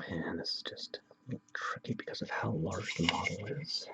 And this is just a little tricky because of how large the model is.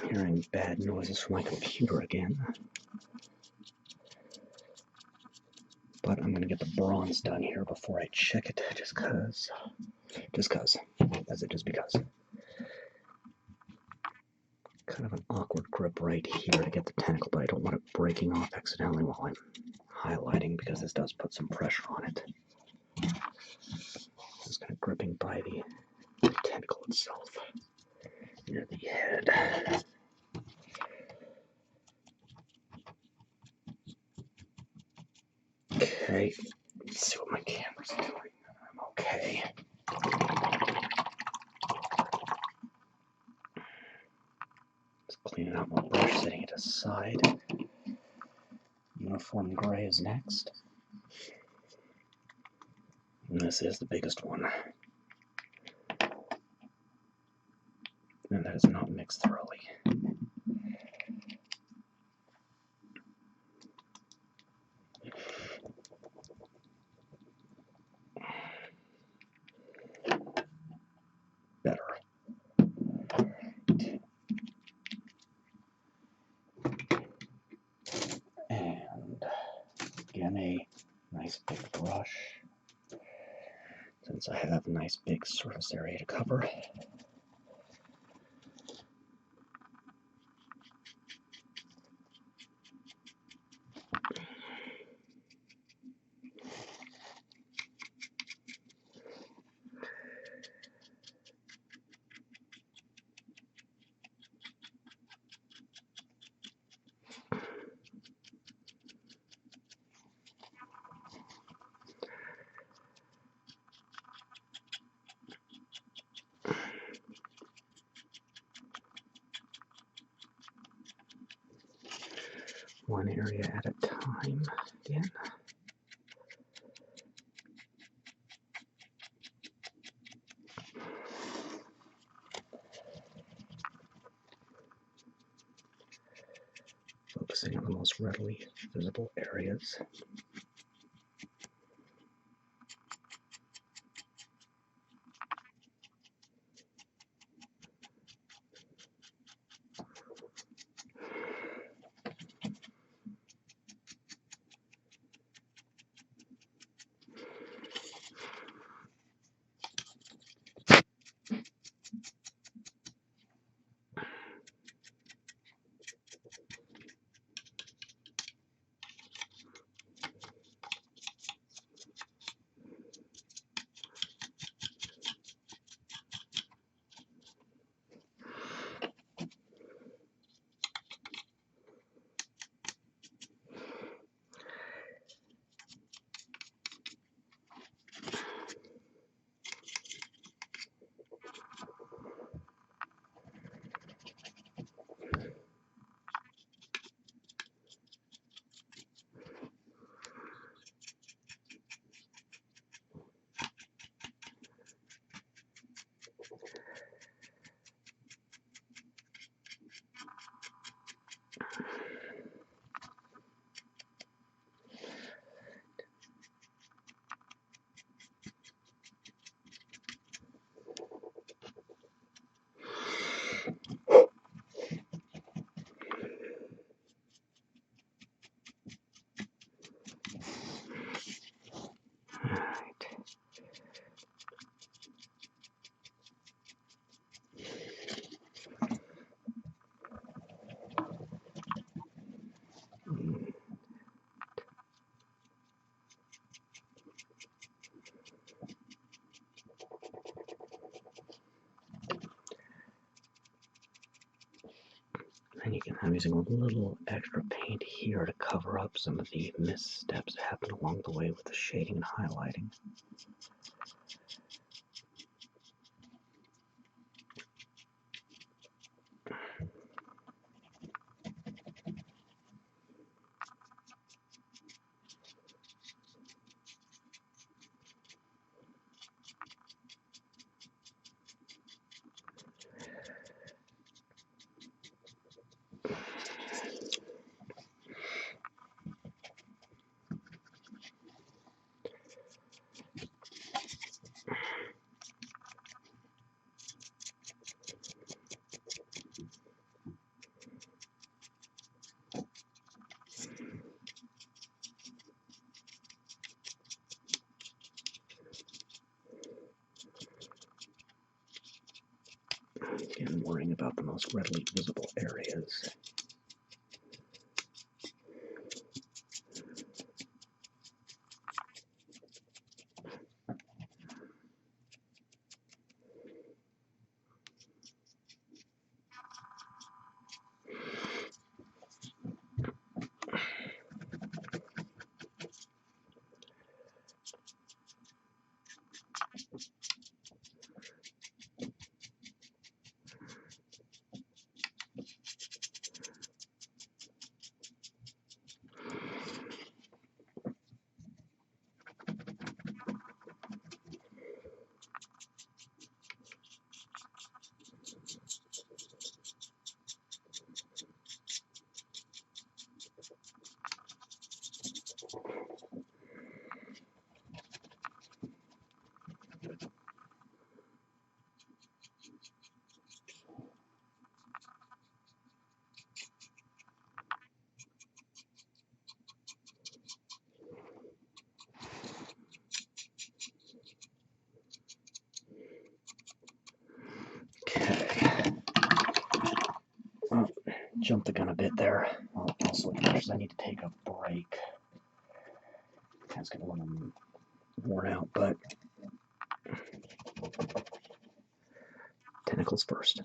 Hearing bad noises from my computer again. but I'm going to get the bronze done here before I check it, just because. That's it, just because. Kind of an awkward grip right here to get the tentacle, but I don't want it breaking off accidentally while I'm highlighting, because this does put some pressure on it. Just kind of gripping by the tentacle itself near the head. Okay, let's see what my camera's doing. I'm okay. Just cleaning out my brush, setting it aside. Uniform gray is next. And this is the biggest one. And that is not mixed thoroughly. Better. And again, a nice big brush, since I have a nice big surface area to cover. One area at a time again. Focusing on the most readily visible areas. And I'm using a little extra paint here to cover up some of the missteps that happen along the way with the shading and highlighting. about the most readily visible areas. Okay. Oh, jumped the gun a bit there. Also, I need to take a break. That's getting a little worn out, but tentacles first.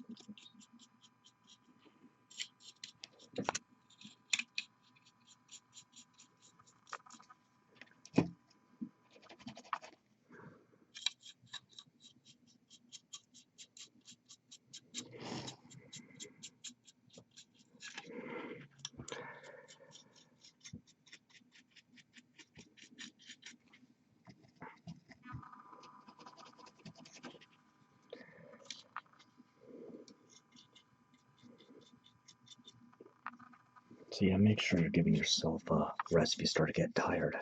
So yeah, make sure you're giving yourself a rest if you start to get tired.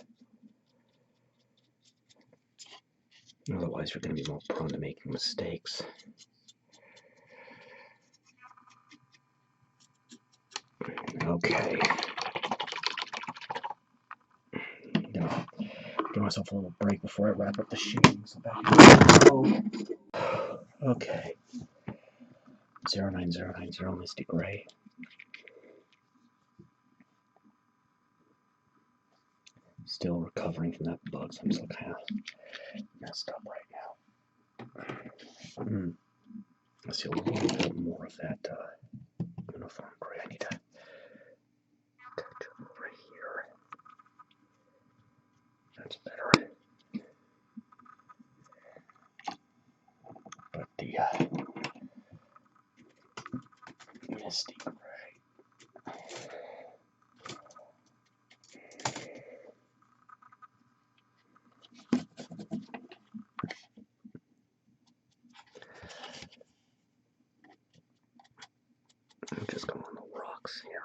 Otherwise, you're going to be more prone to making mistakes. Okay. I'm gonna give myself a little break before I wrap up the shooting. So back to okay. 09090 Misty Gray. Still recovering from that bug, so I'm still kind of messed up right now. Let's see a little bit more of that uniform gray. I need to touch over here. That's better. But the Misty Gray. I'm just going on the rocks here.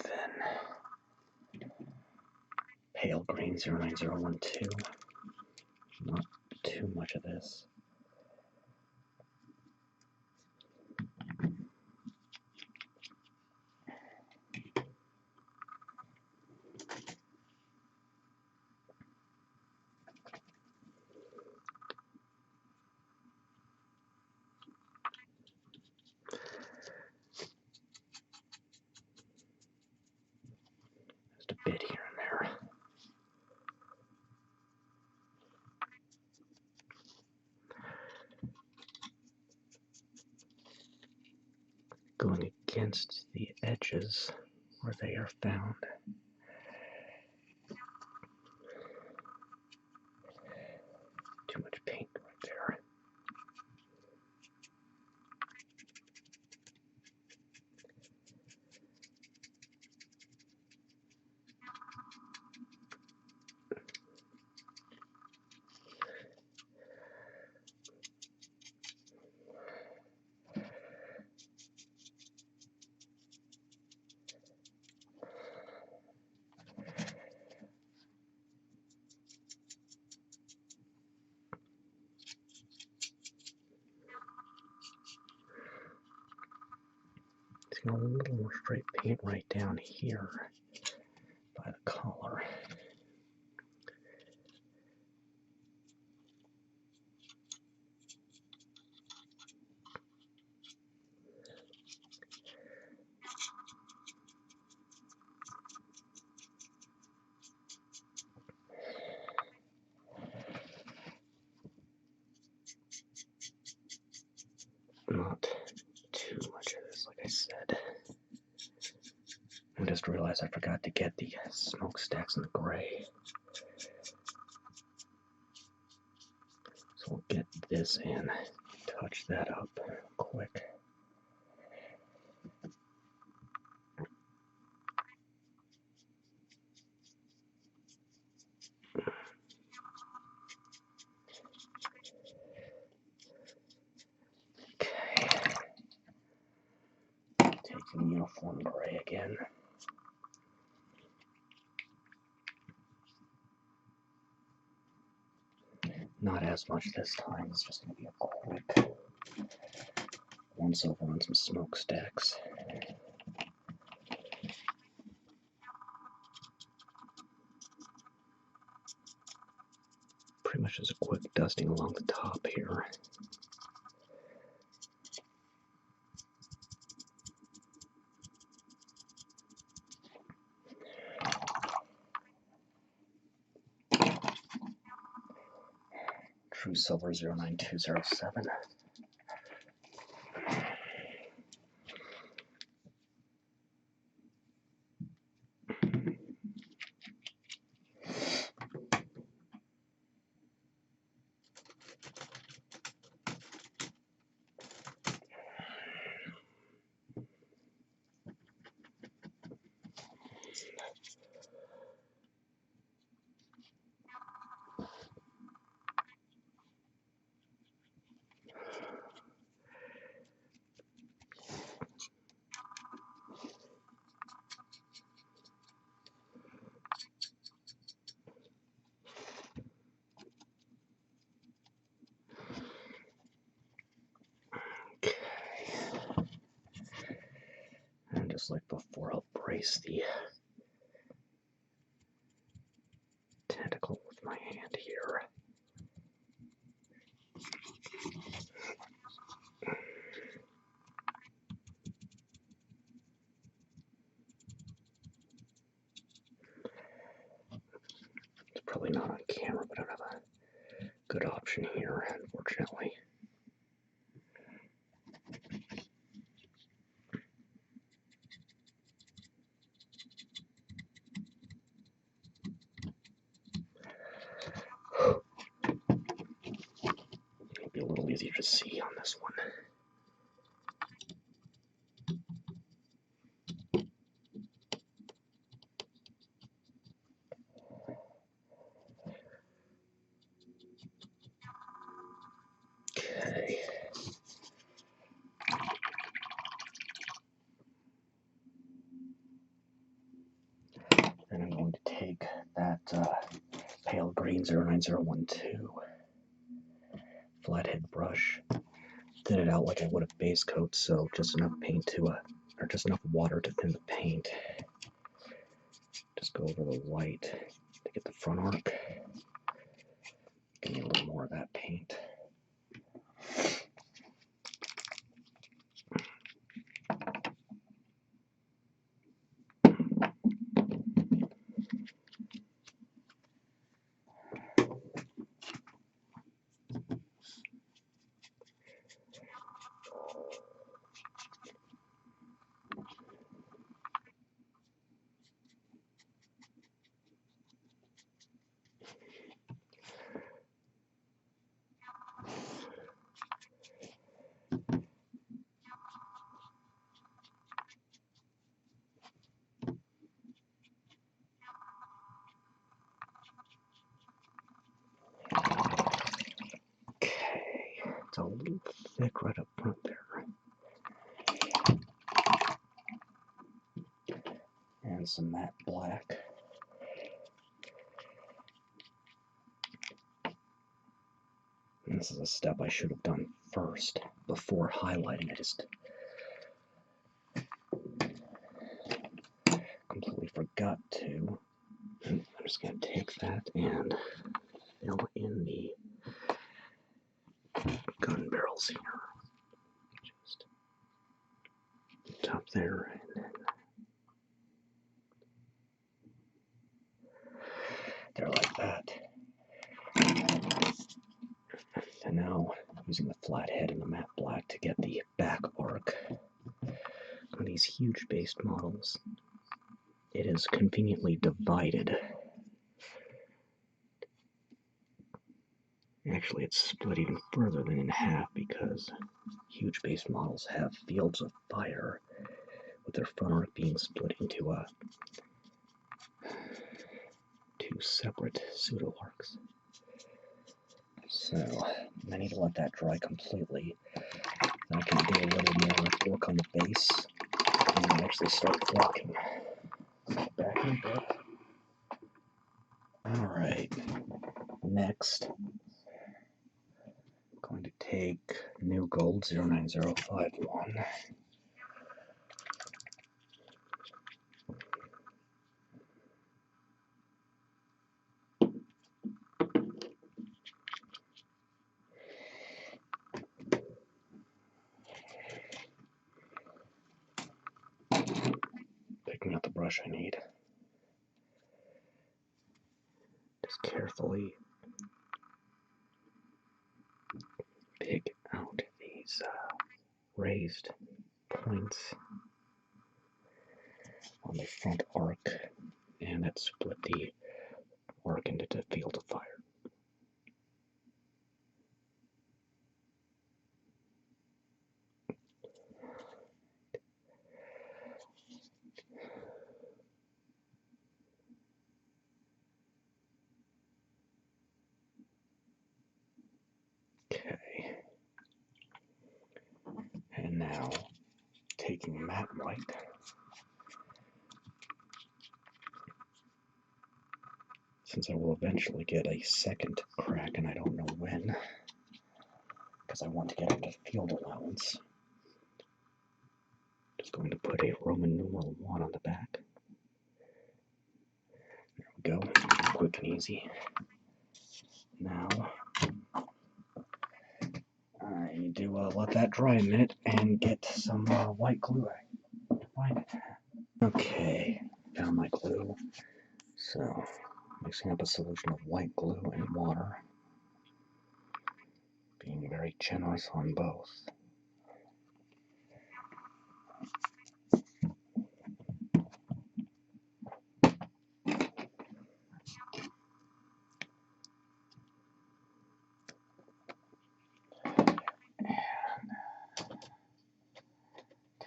Then pale green 09012. Not too much of this. Just a bit here and there. Going against the edges where they are found. Too much paint right there. a little more straight paint right down here by the collar. Not too much of this, like I said. I just realized I forgot to get the smokestacks in the gray. So we'll get this in, touch that up quick. Taking uniform gray again. Not as much this time, it's just going to be a quick once over on some smokestacks. Pretty much just a quick dusting along the top here. True Silver 09207. Just like before, I'll brace the tentacle with my hand here. It's probably not on camera, but I don't have a good option here, unfortunately. It'll be a little easier to see on this one. Okay. Then I'm going to take that pale green 09012 flathead brush, thin it out like I would a base coat, so just enough paint to, or just enough water to thin the paint. Just go over the white to get the front arc. Give me a little more of that paint. It's a little thick right up front there. And some matte black. And this is a step I should have done first before highlighting. I just got to. And I'm just going to take that and fill in the gun barrels here. Just top there, and then there like that. And now using the flathead and the matte black to get the back arc on these huge based models. It is conveniently divided. Actually, it's split even further than in half because huge base models have fields of fire with their front arc being split into two separate pseudo arcs. So I need to let that dry completely. Then I can do a little more work on the base and then actually start flocking. Back in a bit. Alright, next I'm going to take new gold 09051. Picking out the brush I need. Just carefully pick out these raised points on the front arc, and that split the arc into the field of fire. Okay. And now taking matte white. Since I will eventually get a second Kraken, I don't know when, because I want to get into field allowance. Just going to put a Roman numeral 1 on the back. There we go, quick and easy. Now, I need to let that dry a minute and get some white glue. I can find it. Okay, found my glue. So, mixing up a solution of white glue and water. Being very generous on both.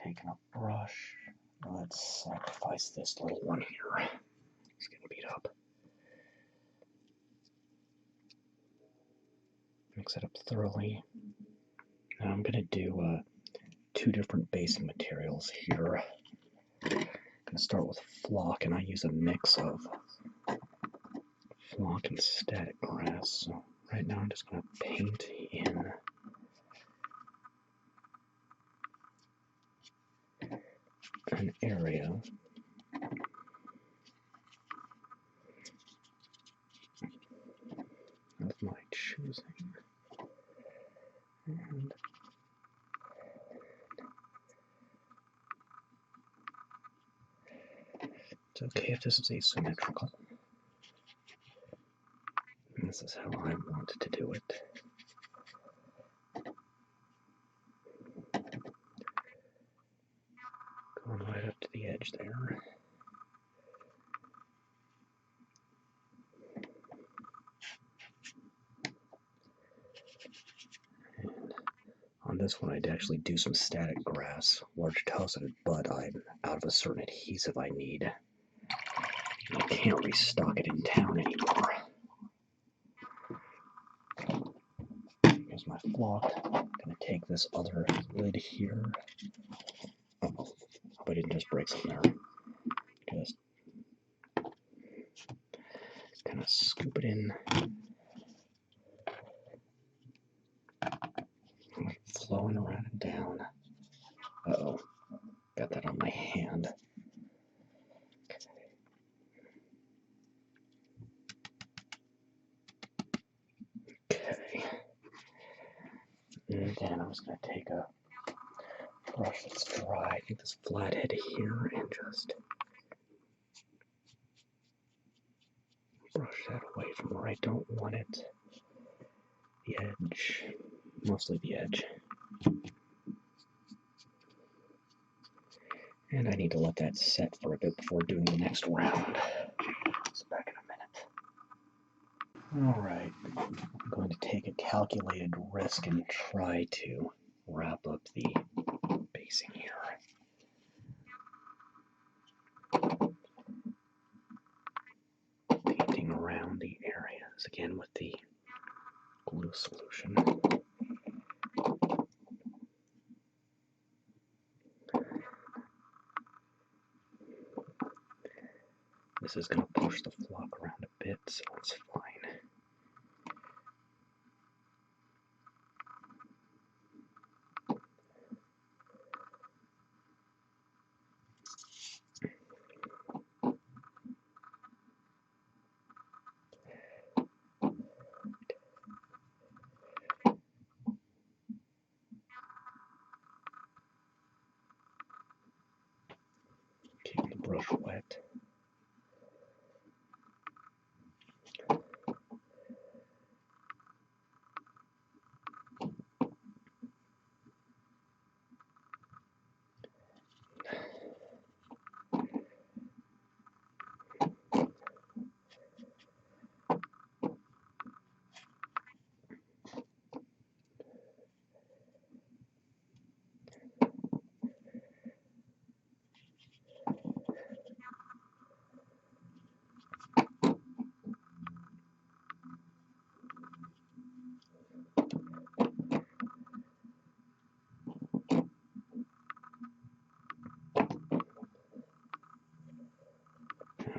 Taking a brush. Let's sacrifice this little one here. It's getting beat up. Mix it up thoroughly. Now I'm going to do two different basing materials here. I'm going to start with flock, and I use a mix of flock and static grass. So right now I'm just going to paint in an area of my choosing. And it's okay if this is asymmetrical. And this is how I want to do it. Going right up to the edge there. And on this one I'd actually do some static grass, large tufted, but I'm out of a certain adhesive I need. I can't restock it in town anymore. Here's my flock. I'm going to take this other lid here. Oh, hope I didn't just break something there. Just kind of scoop it in. Flowing around and down. Uh-oh. Got that on my hand. Okay. And then I'm just going to take a brush that's dry, I think this flathead here, and just brush that away from where I don't want it. The edge, mostly the edge. And I need to let that set for a bit before doing the next round. So back in a minute. Alright, I'm going to take a calculated risk and try to wrap up the basing here. Painting around the areas, again with the glue solution. This is going to push the flock around a bit, so it's fine. Keep the brush wet.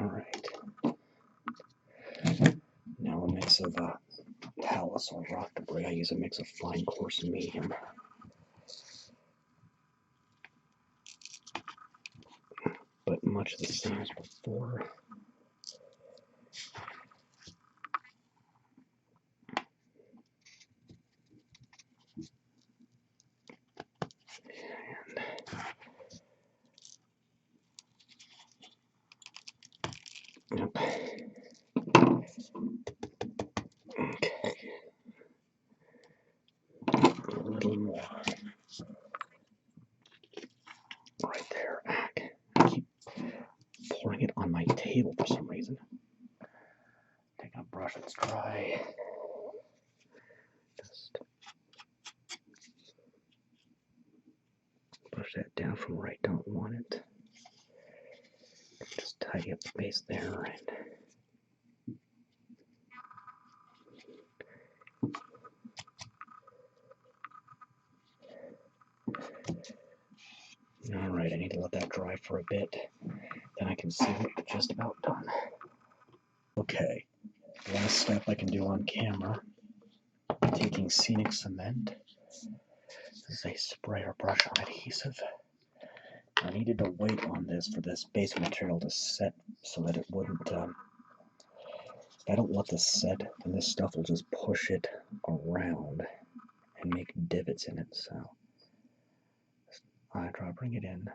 Alright. Now a mix of talus or rock debris. I use a mix of fine, coarse, and medium. But much the same as before. Yep. Okay. A little more. Right there. I keep pouring it on my table for some reason. Taking a brush that's dry. Just push that down from where I don't want it. Just tidy up the base there and alright, I need to let that dry for a bit. Then I can seal it just about done. Okay, last step I can do on camera. Taking scenic cement. This is a sprayer brush on adhesive. I needed to wait on this for this base material to set so that it wouldn't, if I don't let this set, then this stuff will just push it around and make divots in it, so I try to bring it in.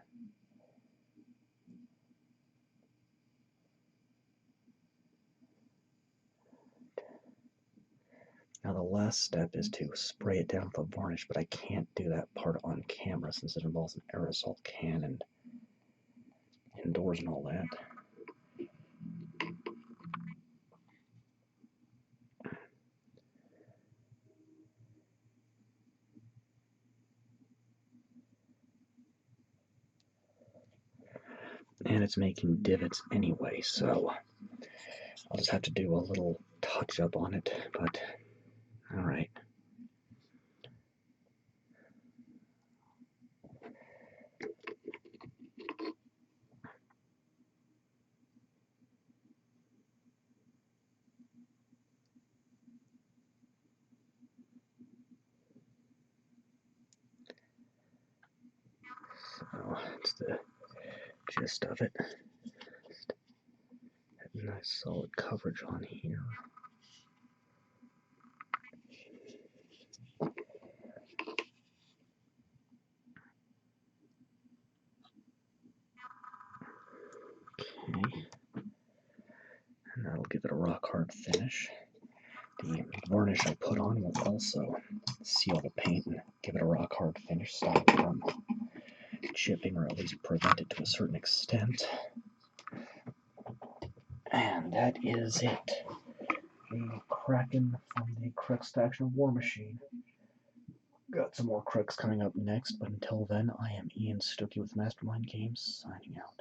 Now the last step is to spray it down with a varnish, but I can't do that part on camera since it involves an aerosol can and indoors and all that. And it's making divots anyway, so I'll just have to do a little touch up on it, but alright. So that's the gist of it. Just have nice solid coverage on here. Okay. And that'll give it a rock hard finish. The varnish I put on will also seal the paint and give it a rock hard finish, stop it from chipping, or at least prevent it to a certain extent. And that is it. The Kraken from the Cryx faction of Warmachine. Got some more Cryx coming up next, but until then, I am Ian Stuckey with Mastermind Games, signing out.